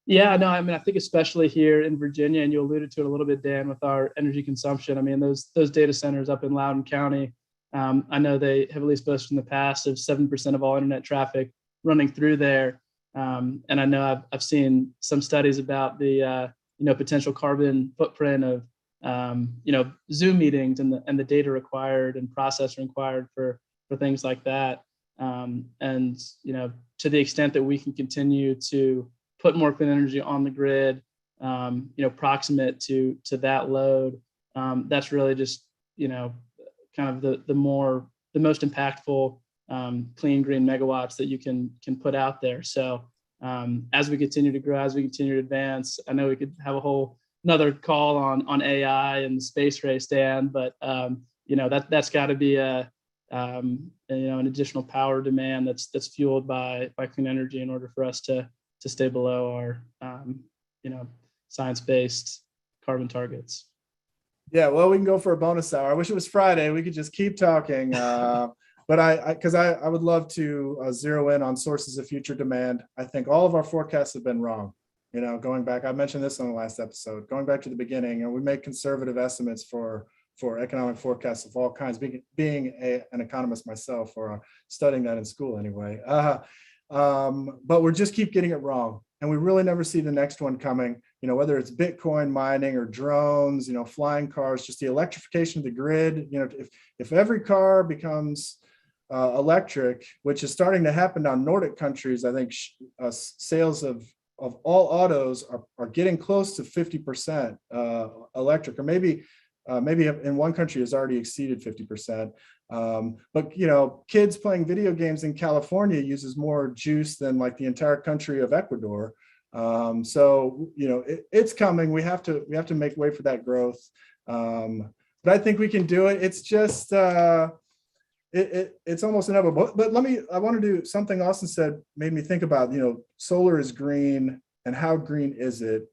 S3: Yeah, no, I mean, I think especially here in Virginia, and you alluded to it a little bit, Dan, with our energy consumption. I mean, those data centers up in Loudoun County, I know they have at least boasted in the past of 7% of all internet traffic running through there. And I know I've seen some studies about the potential carbon footprint of Zoom meetings and the data required and processor required for things like that. And to the extent that we can continue to put more clean energy on the grid, proximate to that load, that's really just kind of the most impactful clean green megawatts that you can put out there. So as we continue to grow, as we continue to advance, I know we could have a whole another call on AI and the space race, Dan, but that's got to be an additional power demand that's fueled by clean energy in order for us to stay below our science-based carbon targets.
S1: Yeah, well, we can go for a bonus hour. I wish it was Friday. We could just keep talking. But I would love to zero in on sources of future demand. I think all of our forecasts have been wrong. Going back, I mentioned this on the last episode, going back to the beginning, and we make conservative estimates for economic forecasts of all kinds, being an economist myself, or studying that in school anyway. But we just keep getting it wrong. And we really never see the next one coming, whether it's Bitcoin mining or drones, flying cars, just the electrification of the grid. If every car becomes electric, which is starting to happen now in Nordic countries, I think sales of all autos are getting close to 50% electric, or maybe in one country has already exceeded 50%. But kids playing video games in California uses more juice than like the entire country of Ecuador. So it's coming. We have to make way for that growth. But I think we can do it. It's just it's almost inevitable. But I want to do something Austin said made me think about, solar is green, and how green is it?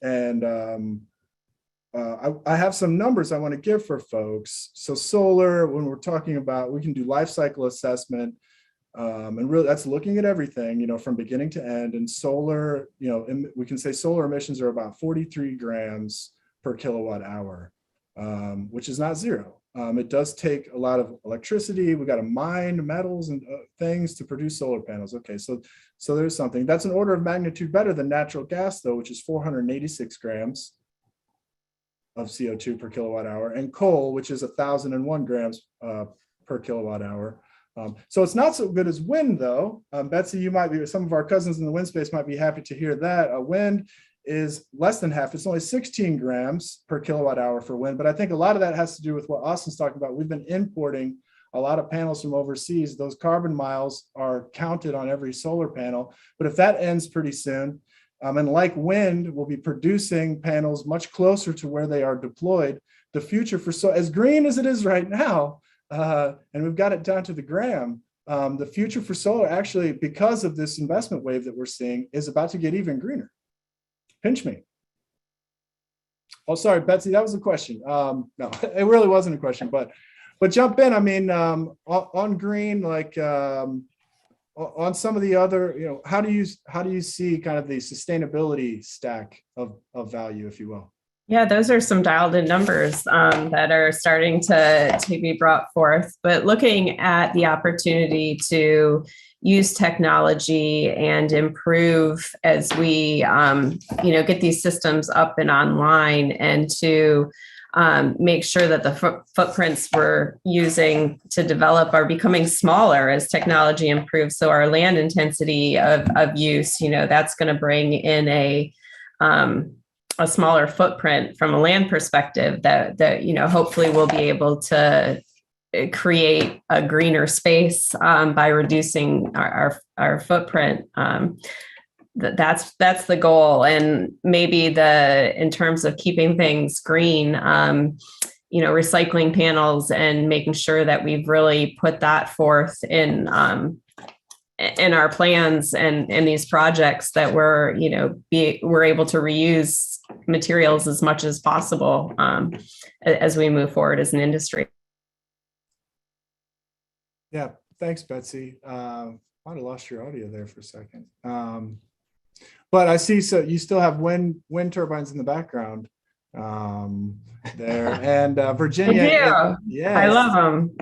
S1: And I have some numbers I want to give for folks. So solar, when we're talking about, we can do life cycle assessment, and really that's looking at everything, from beginning to end. And solar, we can say solar emissions are about 43 grams per kilowatt hour, which is not zero. It does take a lot of electricity. We got to mine metals and things to produce solar panels. Okay, so there's something. That's an order of magnitude better than natural gas, though, which is 486 grams of CO2 per kilowatt hour, and coal, which is 1,001 grams per kilowatt hour. So it's not so good as wind, though. Betsy, some of our cousins in the wind space might be happy to hear that. Wind is less than half. It's only 16 grams per kilowatt hour for wind. But I think a lot of that has to do with what Austin's talking about. We've been importing a lot of panels from overseas. Those carbon miles are counted on every solar panel. But if that ends pretty soon, and like wind, we'll be producing panels much closer to where they are deployed. The future for as green as it is right now, and we've got it down to the gram, the future for solar, actually, because of this investment wave that we're seeing, is about to get even greener. Pinch me. Oh, sorry, Betsy, that was a question. No, it really wasn't a question, but jump in. I mean, on green, like on some of the other, how do you see kind of the sustainability stack of value, if you will?
S2: Yeah, those are some dialed in numbers that are starting to be brought forth. But looking at the opportunity to use technology and improve as we, get these systems up and online, and to make sure that the footprints we're using to develop are becoming smaller as technology improves. So our land intensity of use, that's going to bring in a smaller footprint from a land perspective that hopefully we'll be able to create a greener space by reducing our footprint. That's the goal. And maybe in terms of keeping things green, recycling panels and making sure that we've really put that forth in our plans and in these projects, that we're able to reuse materials as much as possible as we move forward as an industry.
S1: Yeah, thanks, Betsy. Might have lost your audio there for a second. But I see, so you still have wind turbines in the background there, and Virginia.
S2: I do.
S1: Yes,
S2: I love them.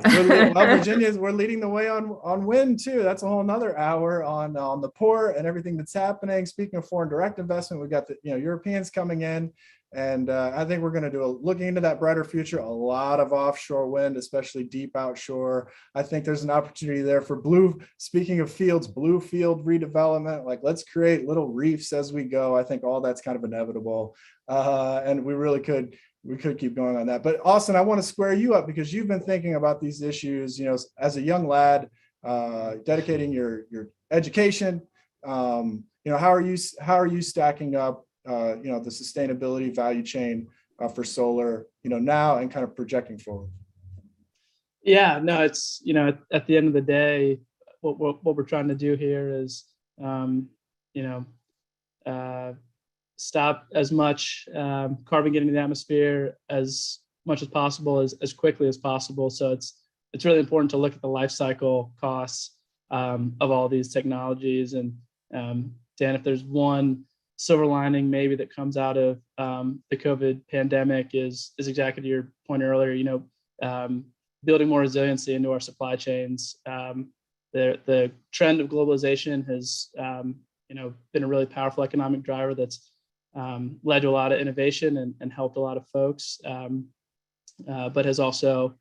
S1: We're leading the way on wind too. That's a whole nother hour on the port and everything that's happening. Speaking of foreign direct investment, we've got the Europeans coming in, and I think we're going to do looking into that brighter future. A lot of offshore wind, especially deep outshore. I think there's an opportunity there for speaking of fields, blue field redevelopment. Like, let's create little reefs as we go. I think all that's kind of inevitable, and we could keep going on that. But Austin, I want to square you up, because you've been thinking about these issues, as a young lad, dedicating your education. How are you stacking up, the sustainability value chain for solar, now and kind of projecting forward?
S3: Yeah, no, it's, at the end of the day, what we're trying to do here is, stop as much carbon getting in the atmosphere as much as possible, as quickly as possible. So it's really important to look at the life cycle costs of all these technologies. And Dan, if there's one silver lining maybe that comes out of the COVID pandemic is exactly to your point earlier, building more resiliency into our supply chains. The trend of globalization has been a really powerful economic driver that's led to a lot of innovation and helped a lot of folks, but has also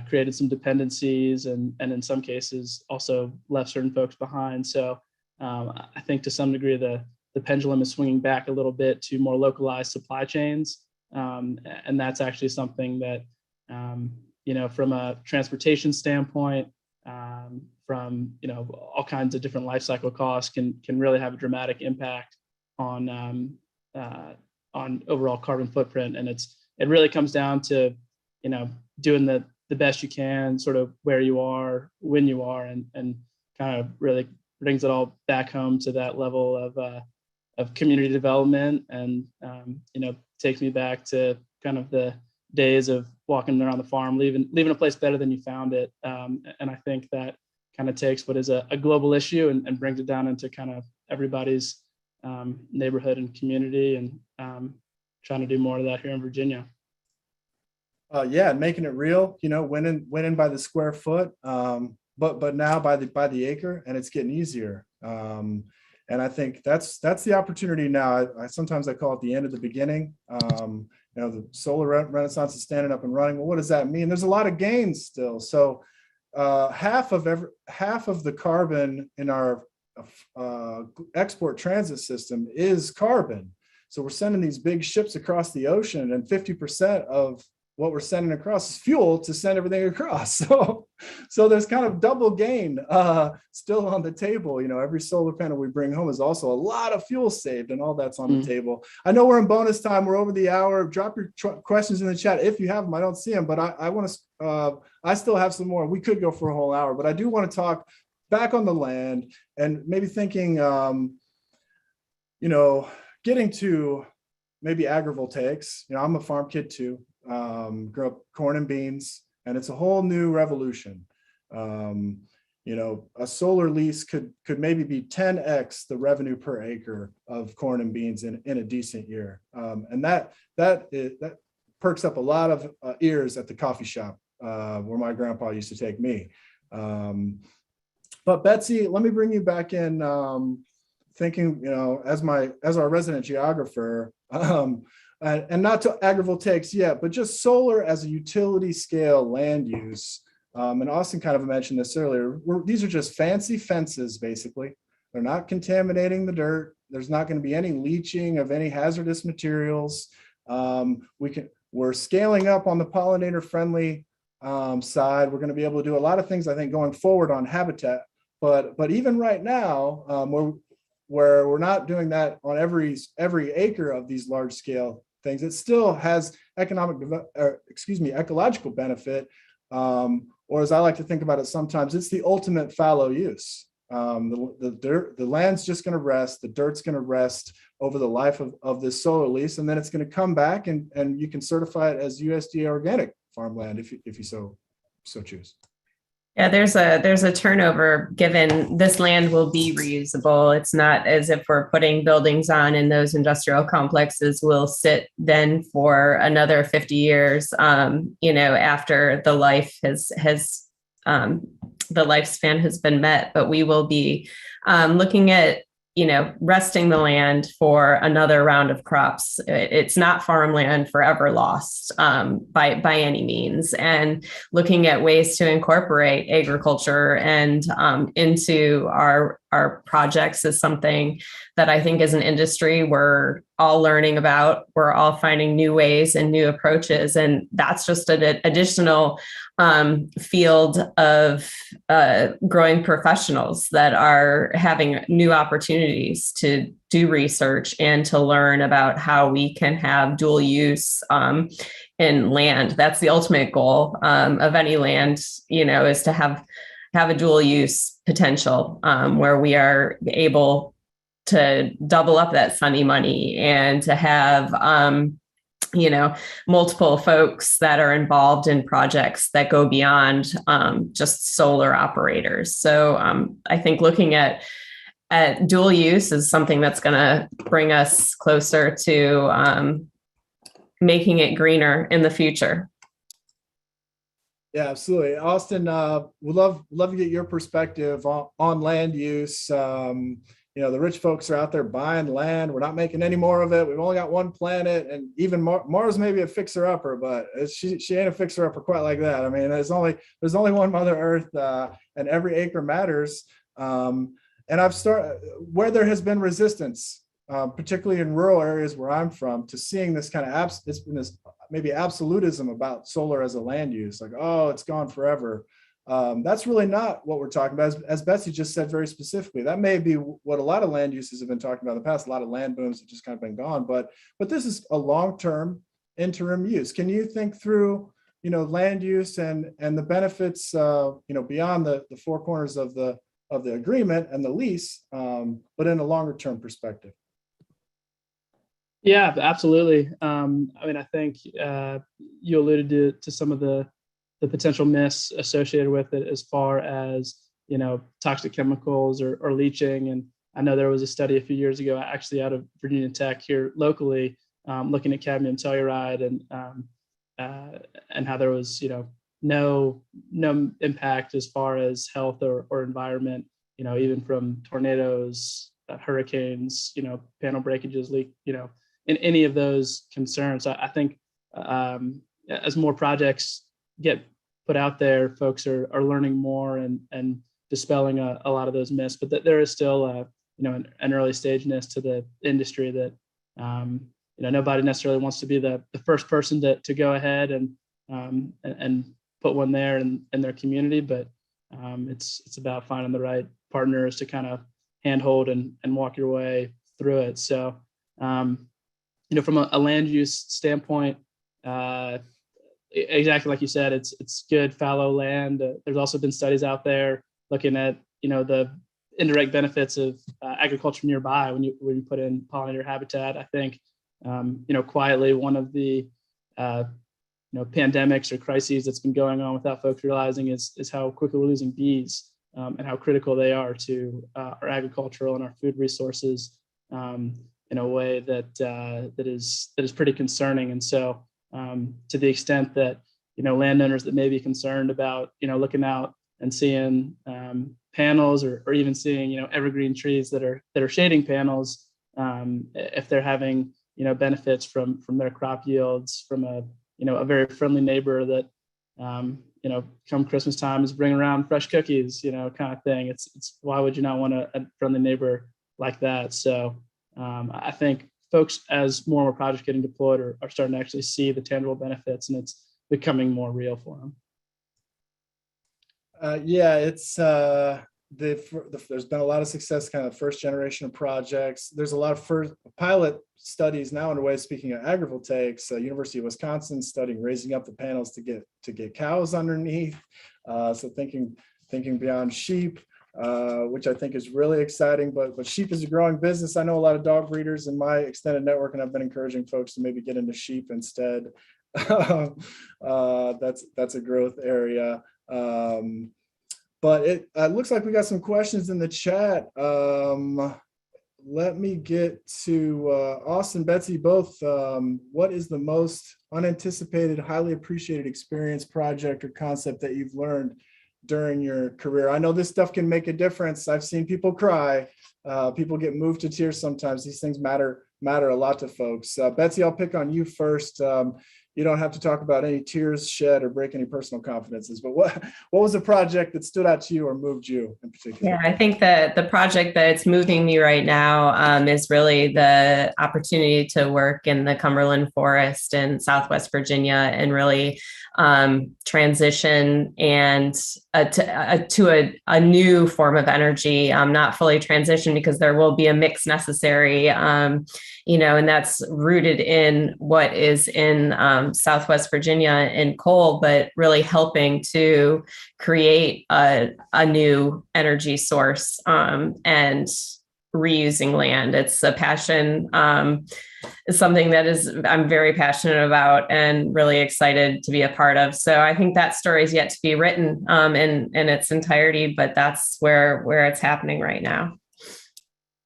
S3: created some dependencies and in some cases also left certain folks behind. So I think to some degree the pendulum is swinging back a little bit to more localized supply chains, and that's actually something that from a transportation standpoint, from all kinds of different life cycle costs can really have a dramatic impact on overall carbon footprint. And it really comes down to doing the best you can, sort of where you are, when you are, and kind of really brings it all back home to that level of community development, and takes me back to kind of the days of walking around the farm, leaving a place better than you found it. And I think that kind of takes what is a global issue and brings it down into kind of everybody's neighborhood and community, and trying to do more of that here in Virginia.
S1: And making it real, winning by the square foot, but now by the acre, and it's getting easier. And I think that's the opportunity now. Sometimes I call it the end of the beginning. The solar renaissance is standing up and running. Well, what does that mean? There's a lot of gains still. So half of the carbon in our export transit system is carbon. So we're sending these big ships across the ocean, and 50% of what we're sending across is fuel to send everything across. So there's kind of double gain still on the table. Every solar panel we bring home is also a lot of fuel saved, and all that's on the table. I know we're in bonus time. We're over the hour. Drop your questions in the chat if you have them. I don't see them, but I want to. I still have some more. We could go for a whole hour, but I do want to talk back on the land and maybe thinking, getting to maybe agrivoltaics. I'm a farm kid too. Grew up corn and beans, and it's a whole new revolution. A solar lease could maybe be 10x the revenue per acre of corn and beans in a decent year. And that perks up a lot of ears at the coffee shop where my grandpa used to take me. But Betsy, let me bring you back in, thinking, as our resident geographer, and not to agrivoltaics yet, but just solar as a utility scale land use. And Austin kind of mentioned this earlier. These are just fancy fences, basically. They're not contaminating the dirt. There's not going to be any leaching of any hazardous materials. We're scaling up on the pollinator-friendly side. We're going to be able to do a lot of things, I think, going forward on habitat. But even right now, where we're not doing that on every acre of these large-scale things, it still has ecological benefit. Or as I like to think about it sometimes, it's the ultimate fallow use. The land's just going to rest, the dirt's going to rest over the life of this solar lease, and then it's going to come back and you can certify it as USDA organic farmland if you so choose.
S2: Yeah, there's a turnover given this land will be reusable. It's not as if we're putting buildings on and those industrial complexes will sit then for another 50 years, after the lifespan has been met. But we will be looking at resting the land for another round of crops. It's not farmland forever lost by any means, and looking at ways to incorporate agriculture and into our projects is something that I think as an industry we're all learning about. We're all finding new ways and new approaches, and that's just an additional field of growing professionals that are having new opportunities to do research and to learn about how we can have dual use in land. That's the ultimate goal of any land, is to have a dual use potential where we are able to double up that sunny money and to have multiple folks that are involved in projects that go beyond just solar operators. So I think looking at dual use is something that's going to bring us closer to making it greener in the future.
S1: Yeah, absolutely. Austin, we'd love to get your perspective on land use. The rich folks are out there buying land. We're not making any more of it. We've only got one planet, and even Mars may be a fixer-upper, but she ain't a fixer-upper quite like that. I mean, there's only one Mother Earth, and every acre matters. And I've started where there has been resistance, particularly in rural areas where I'm from, to seeing this kind of it's been this maybe absolutism about solar as a land use, like, oh, it's gone forever. That's really not what we're talking about. As Betsy just said very specifically, that may be what a lot of land uses have been talking about in the past. A lot of land booms have just kind of been gone, but this is a long-term interim use. Can you think through, land use and the benefits, beyond the four corners of the agreement and the lease, but in a longer-term perspective?
S3: Yeah, absolutely. I think you alluded to some of the potential myths associated with it as far as, toxic chemicals or leaching. And I know there was a study a few years ago, actually out of Virginia Tech here locally, looking at cadmium telluride and how there was, no impact as far as health or environment, even from tornadoes, hurricanes, panel breakages, leak, in any of those concerns. I think as more projects get put out there, folks are learning more and dispelling a lot of those myths. But there is still an early stageness to the industry that nobody necessarily wants to be the first person to go ahead and put one there in their community. But it's about finding the right partners to kind of handhold and walk your way through it. So from a land use standpoint, exactly like you said, it's good fallow land. There's also been studies out there looking at the indirect benefits of agriculture nearby when you put in pollinator habitat. I think quietly one of the pandemics or crises that's been going on without folks realizing is how quickly we're losing bees and how critical they are to our agricultural and our food resources in a way that is pretty concerning. And so to the extent that, landowners that may be concerned about, looking out and seeing panels or even seeing, evergreen trees that are shading panels, if they're having, benefits from their crop yields, from a very friendly neighbor that, come Christmas time is bringing around fresh cookies, kind of thing. It's why would you not want a friendly neighbor like that? So I think folks, as more and more projects getting deployed, are starting to actually see the tangible benefits, and it's becoming more real for them.
S1: It's there's been a lot of success, kind of first generation of projects. There's a lot of first pilot studies now underway. Speaking of agrivoltaics, University of Wisconsin studying raising up the panels to get cows underneath. So thinking beyond sheep, which I think is really exciting. But sheep is a growing business. I know a lot of dog breeders in my extended network, and I've been encouraging folks to maybe get into sheep instead. That's a growth area. But it looks like we got some questions in the chat. Let me get to Austin, Betsy, both. What is the most unanticipated, highly appreciated experience, project, or concept that you've learned during your career? I know this stuff can make a difference. I've seen people cry. People get moved to tears sometimes. These things matter a lot to folks. Betsy, I'll pick on you first. You don't have to talk about any tears shed or break any personal confidences, but what was a project that stood out to you or moved you in particular?
S2: Yeah, I think that the project that's moving me right now is really the opportunity to work in the Cumberland Forest in Southwest Virginia and really transition and to a new form of energy, not fully transition because there will be a mix necessary, and that's rooted in what is in Southwest Virginia in coal, but really helping to create a new energy source and reusing land. It's a passion. It's something that I'm very passionate about and really excited to be a part of. So I think that story is yet to be written in its entirety, but that's where it's happening right now.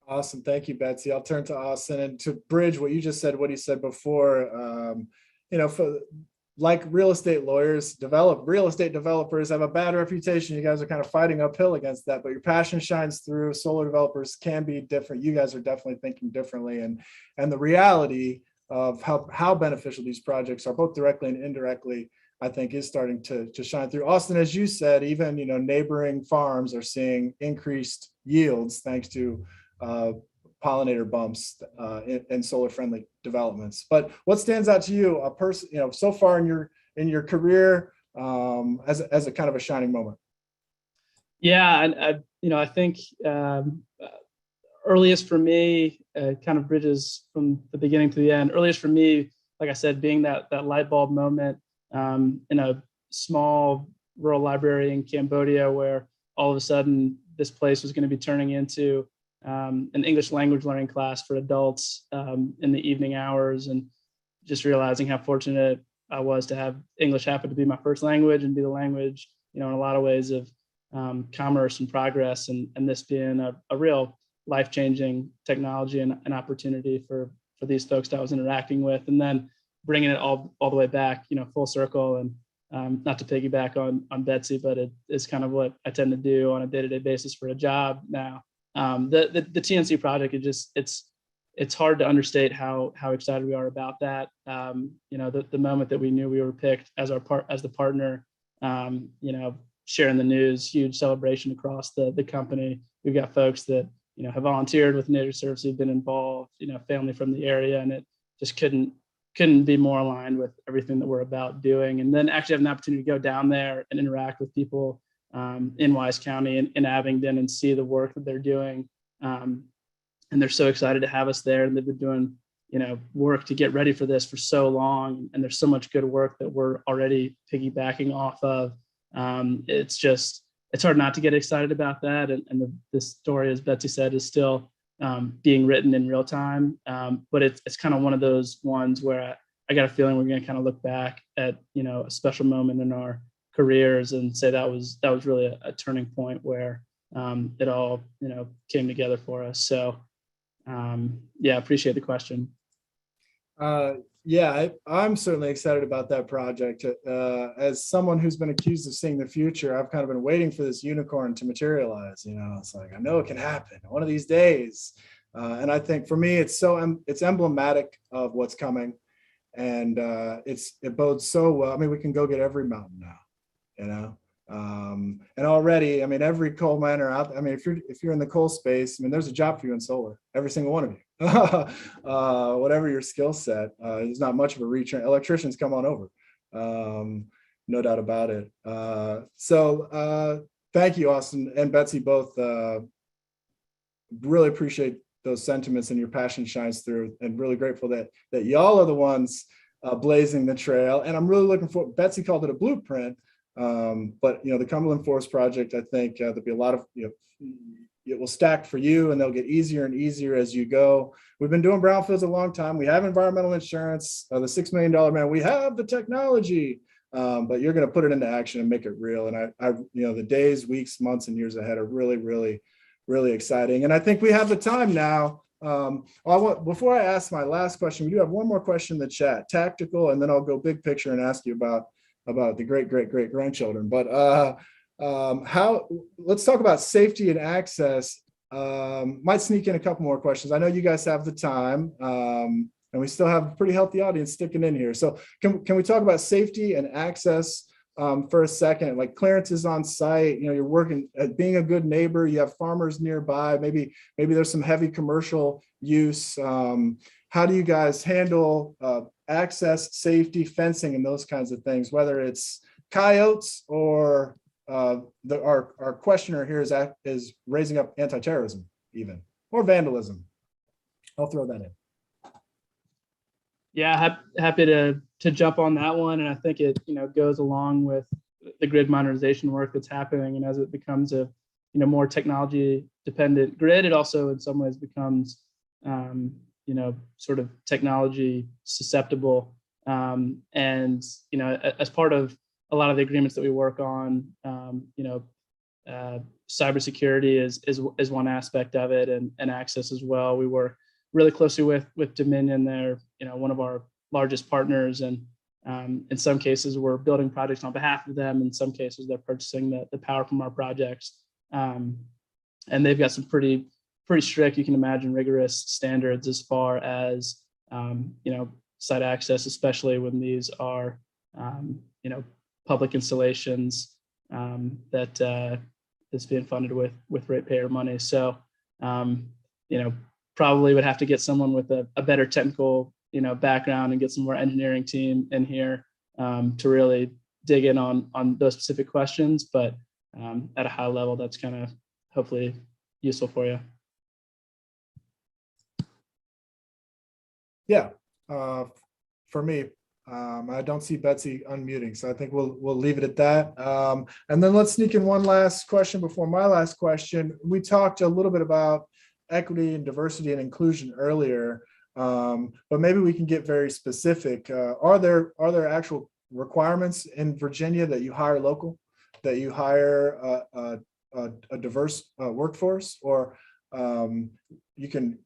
S1: Awesome. Thank you, Betsy. I'll turn to Austin and to bridge what you just said, what he said before. Like real estate lawyers, real estate developers have a bad reputation. You guys are kind of fighting uphill against that, but your passion shines through. Solar developers can be different. You guys are definitely thinking differently. And the reality of how beneficial these projects are, both directly and indirectly, I think is starting to shine through. Austin, as you said, even neighboring farms are seeing increased yields thanks to pollinator bumps in solar friendly developments. But what stands out to you, a person, so far in your career, as a kind of a shining moment?
S3: Yeah, and I think earliest for me, kind of bridges from the beginning to the end. Earliest for me, like I said, being that light bulb moment in a small rural library in Cambodia, where all of a sudden this place was going to be turning into an English language learning class for adults in the evening hours, and just realizing how fortunate I was to have English happen to be my first language and be the language, in a lot of ways of commerce and progress, and this being a real life-changing technology and an opportunity for these folks that I was interacting with, and then bringing it all the way back, full circle. And not to piggyback on Betsy, but it is kind of what I tend to do on a day-to-day basis for a job now. The TNC project, it's hard to understate how excited we are about that. The moment that we knew we were picked as the partner, sharing the news, huge celebration across the company. We've got folks that have volunteered with Nature Service, who've been involved, family from the area, and it just couldn't be more aligned with everything that we're about doing. And then actually have an opportunity to go down there and interact with people in Wise County and in Abingdon and see the work that they're doing. And they're so excited to have us there. And they've been doing, work to get ready for this for so long. And there's so much good work that we're already piggybacking off of. It's hard not to get excited about that. And this story, as Betsy said, is still being written in real time. But it's kind of one of those ones where I got a feeling we're going to kind of look back at, a special moment in our careers, and say that was really a turning point where it all came together for us. So yeah, appreciate the question.
S1: Yeah, I'm certainly excited about that project. As someone who's been accused of seeing the future, I've kind of been waiting for this unicorn to materialize. It's like, I know it can happen one of these days. And I think for me, it's emblematic of what's coming. And it bodes so well. I mean, we can go get every mountain now, and already, I mean, every coal miner out there, I mean, if you're in the coal space, I mean, there's a job for you in solar, every single one of you. Whatever your skill set, there's not much of a reach. Electricians, come on over, no doubt about it. So thank you, Austin and Betsy, both. Really appreciate those sentiments, and your passion shines through, and really grateful that y'all are the ones blazing the trail. And I'm really looking for, Betsy called it a blueprint, but the Cumberland Forest project, I think there'll be a lot of, it will stack for you, and they'll get easier and easier as you go. We've been doing brownfields a long time. We have environmental insurance, the $6 million man. We have the technology, but you're going to put it into action and make it real. And I the days, weeks, months, and years ahead are really, really, really exciting. And I think we have the time now. Before I ask my last question, we do have one more question in the chat, tactical, and then I'll go big picture and ask you about the great grandchildren. But let's talk about safety and access. Might sneak in a couple more questions. I know you guys have the time, and we still have a pretty healthy audience sticking in here. So can we talk about safety and access for a second? Like clearances on site, you're working at being a good neighbor, you have farmers nearby, maybe there's some heavy commercial use. How do you guys handle access, safety, fencing, and those kinds of things, whether it's coyotes or our questioner here is raising up anti-terrorism even, or vandalism? I'll throw that in.
S3: Yeah, happy to jump on that one. And I think it goes along with the grid modernization work that's happening. And as it becomes a more technology dependent grid, it also in some ways becomes sort of technology susceptible. And as part of a lot of the agreements that we work on, cybersecurity is one aspect of it, and access as well. We work really closely with Dominion. They're one of our largest partners, and in some cases we're building projects on behalf of them. In some cases they're purchasing the power from our projects, and they've got some pretty strict, you can imagine, rigorous standards as far as site access, especially when these are public installations that is being funded with ratepayer money. So probably would have to get someone with a better technical background and get some more engineering team in here to really dig in on those specific questions. But at a high level, that's kind of hopefully useful for you.
S1: Yeah, for me, I don't see Betsy unmuting, so I think we'll leave it at that. And then let's sneak in one last question before my last question. We talked a little bit about equity and diversity and inclusion earlier, but maybe we can get very specific. Are there actual requirements in Virginia that you hire local, that you hire a diverse workforce, or you can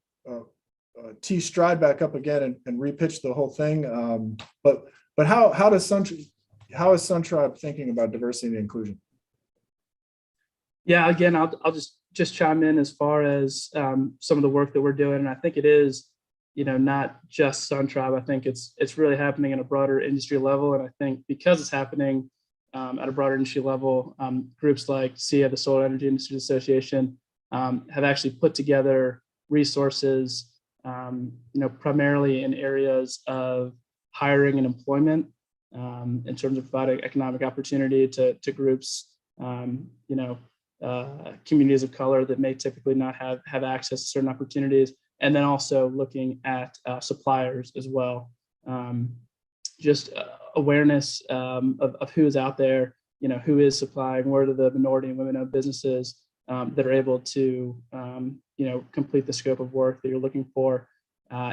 S1: tee Stride back up again and repitch the whole thing? But how is SunTribe thinking about diversity and inclusion?
S3: Yeah, again, I'll just chime in as far as some of the work that we're doing. And I think it is, not just SunTribe. I think it's really happening at a broader industry level. And I think because it's happening at a broader industry level, groups like SEIA, the Solar Energy Industry Association, have actually put together resources, primarily in areas of hiring and employment, in terms of providing economic opportunity to groups, communities of color that may typically not have access to certain opportunities, and then also looking at suppliers as well. Just awareness of who is out there, who is supplying, what are the minority and women-owned businesses that are able to, complete the scope of work that you're looking for,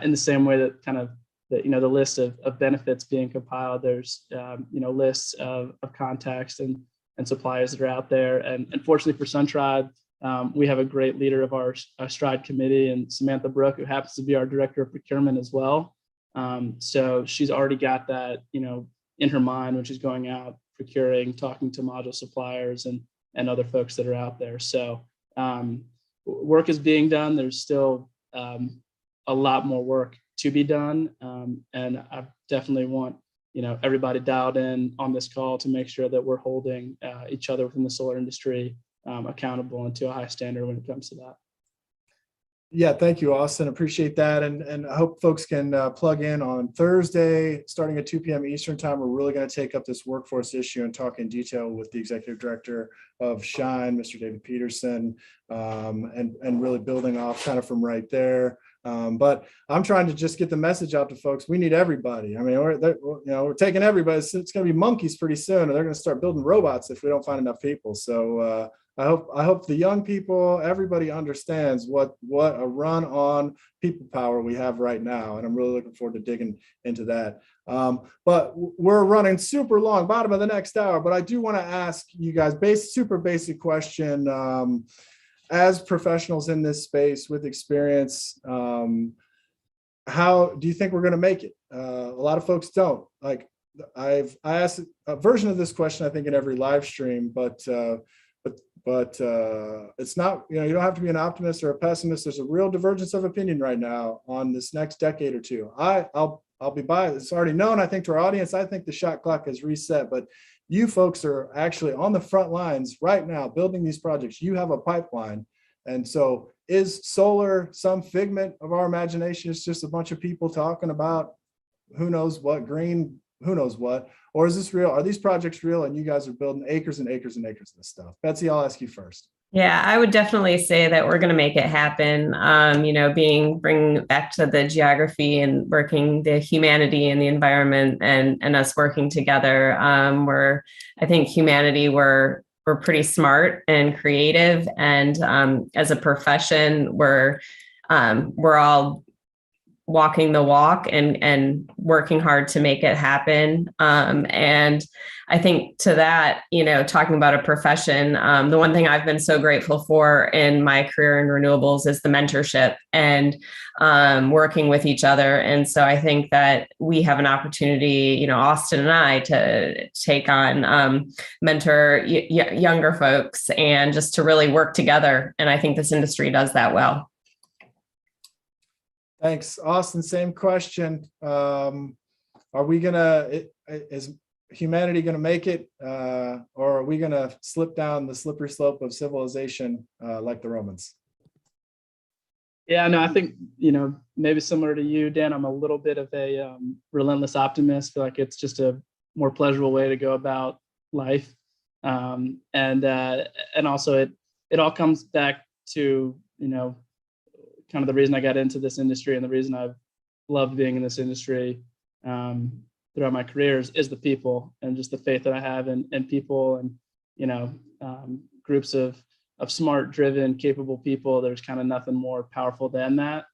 S3: in the same way that kind of the list of benefits being compiled. There's lists of contacts and suppliers that are out there. And fortunately for SunTribe, we have a great leader of our Stride committee, and Samantha Brook, who happens to be our director of procurement as well. So she's already got that, in her mind when she's going out procuring, talking to module suppliers and other folks that are out there. So work is being done. There's still a lot more work to be done. And I definitely want, everybody dialed in on this call to make sure that we're holding each other within the solar industry accountable and to a high standard when it comes to that.
S1: Yeah, thank you, Austin. Appreciate that. And I hope folks can plug in on Thursday, starting at 2 p.m. Eastern time. We're really going to take up this workforce issue and talk in detail with the executive director of Shine, Mr. David Peterson, and really building off kind of from right there. But I'm trying to just get the message out to folks. We need everybody. I mean, we're taking everybody. It's going to be monkeys pretty soon, and they're going to start building robots if we don't find enough people. So I hope the young people, everybody understands what a run on people power we have right now. And I'm really looking forward to digging into that. But we're running super long, bottom of the next hour. But I do want to ask you guys, super basic question. As professionals in this space with experience, how do you think we're going to make it? A lot of folks don't. Like I asked a version of this question, I think, in every live stream, but it's not, you don't have to be an optimist or a pessimist. There's a real divergence of opinion right now on this next decade or two. I'll be biased. It's already known, I think, to our audience. I think the shot clock has reset, but you folks are actually on the front lines right now building these projects. You have a pipeline. And so is solar some figment of our imagination? It's just a bunch of people talking about who knows what, green, who knows what, or is this real? Are these projects real? And you guys are building acres and acres and acres of this stuff. Betsy, I'll ask you first.
S2: Yeah, I would definitely say that we're going to make it happen. Bringing back to the geography and working the humanity and the environment and us working together. I think humanity, we're pretty smart and creative, and as a profession, we're all walking the walk and working hard to make it happen. And I think to that, talking about a profession, the one thing I've been so grateful for in my career in renewables is the mentorship and working with each other. And so I think that we have an opportunity, Austin and I, to take on, mentor younger folks and just to really work together. And I think this industry does that well.
S1: Thanks, Austin. Same question. Is humanity gonna make it, or are we gonna slip down the slippery slope of civilization like the Romans?
S3: Yeah, no, I think, maybe similar to you, Dan, I'm a little bit of a relentless optimist. I feel like it's just a more pleasurable way to go about life. And also it all comes back to, kind of the reason I got into this industry and the reason I've loved being in this industry throughout my careers is the people and just the faith that I have in people and, groups of smart, driven, capable people. There's kind of nothing more powerful than that.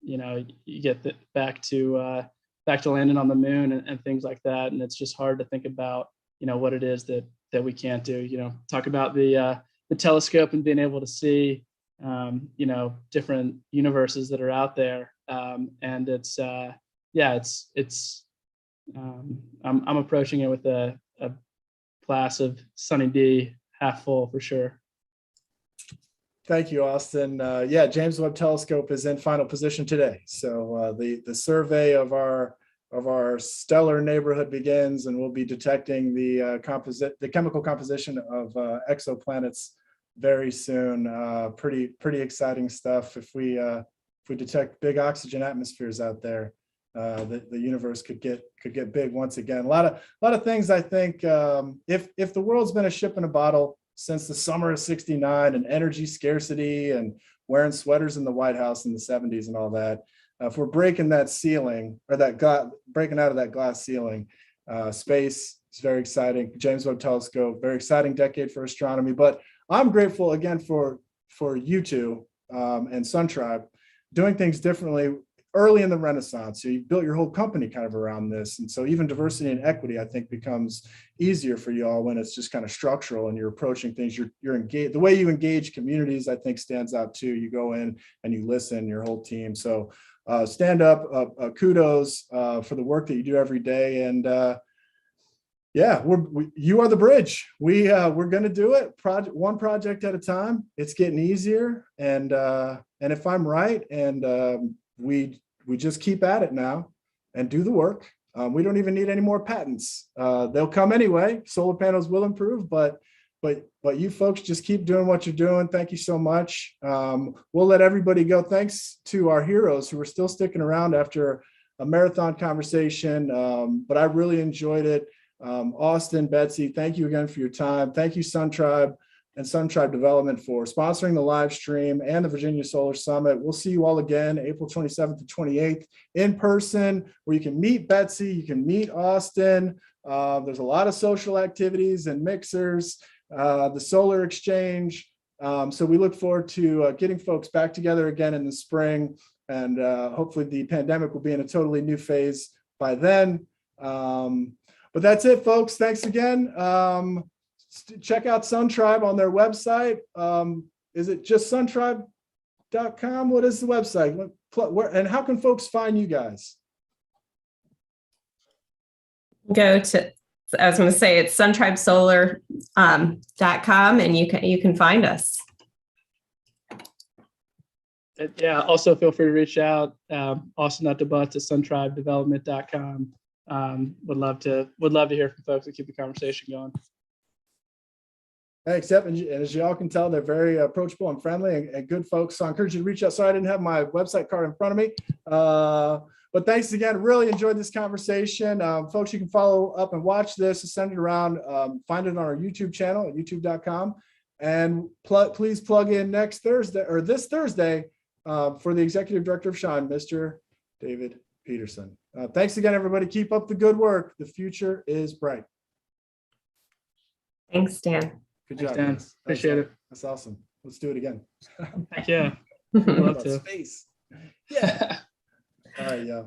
S3: You get back to landing on the moon and things like that. And it's just hard to think about, what it is that we can't do. Talk about the telescope and being able to see different universes that are out there. And I'm approaching it with a glass of Sunny D half full for sure.
S1: Thank you, Austin. James Webb Telescope is in final position today. So the survey of our stellar neighborhood begins, and we'll be detecting the chemical composition of exoplanets very soon. Pretty exciting stuff. If we detect big oxygen atmospheres out there, the universe could get big once again. A lot of things. I think if the world's been a ship in a bottle since the summer of '69 and energy scarcity and wearing sweaters in the White House in the '70s and all that, if we're breaking that ceiling or breaking out of that glass ceiling, space is very exciting. James Webb Telescope, very exciting decade for astronomy. But I'm grateful again for you two and SunTribe doing things differently. early in the Renaissance. So you built your whole company kind of around this. And so even diversity and equity, I think, becomes easier for you all when it's just kind of structural and you're approaching things. You're engaged. The way you engage communities, I think, stands out too. You go in and you listen, your whole team. So stand up, kudos for the work that you do every day. And yeah, you are the bridge. We're going to do it one project at a time. It's getting easier. And if I'm right, and we just keep at it now and do the work. We don't even need any more patents. They'll come anyway. Solar panels will improve, but you folks just keep doing what you're doing. Thank you so much. We'll let everybody go. Thanks to our heroes who are still sticking around after a marathon conversation. But I really enjoyed it. Austin, Betsy, thank you again for your time. Thank you, Sun Tribe and Sun Tribe Development, for sponsoring the live stream and the Virginia Solar Summit. We'll see you all again April 27th to 28th in person, where you can meet Betsy, you can meet Austin. There's a lot of social activities and mixers, the solar exchange. So we look forward to getting folks back together again in the spring, and hopefully the pandemic will be in a totally new phase by then. But that's it, folks. Thanks again. Check out Sun Tribe on their website. Is it just suntribe.com? What is the website? And how can folks find you guys?
S2: Go to, I was going to say, it's suntribesolar.com, and you can find us.
S3: Yeah. Also, feel free to reach out. Austin.deButts at suntribedevelopment.com. Would love to hear from folks and keep the conversation going.
S1: Thanks, yep. And as you all can tell, they're very approachable and friendly and good folks. So I encourage you to reach out. Sorry, I didn't have my website card in front of me. But thanks again. Really enjoyed this conversation. Folks, you can follow up and watch this, send it around, find it on our YouTube channel at youtube.com. And please plug in next Thursday, or this Thursday, for the Executive Director of Shine, Mr. David Peterson. Thanks again, everybody. Keep up the good work. The future is bright.
S2: Thanks, Dan.
S1: Good
S3: Thanks,
S1: job,
S3: Dan.
S1: guys.
S3: Appreciate it.
S1: That's awesome. Let's do it again.
S3: Heck yeah. Love to.
S1: Space. Yeah. All right, yeah.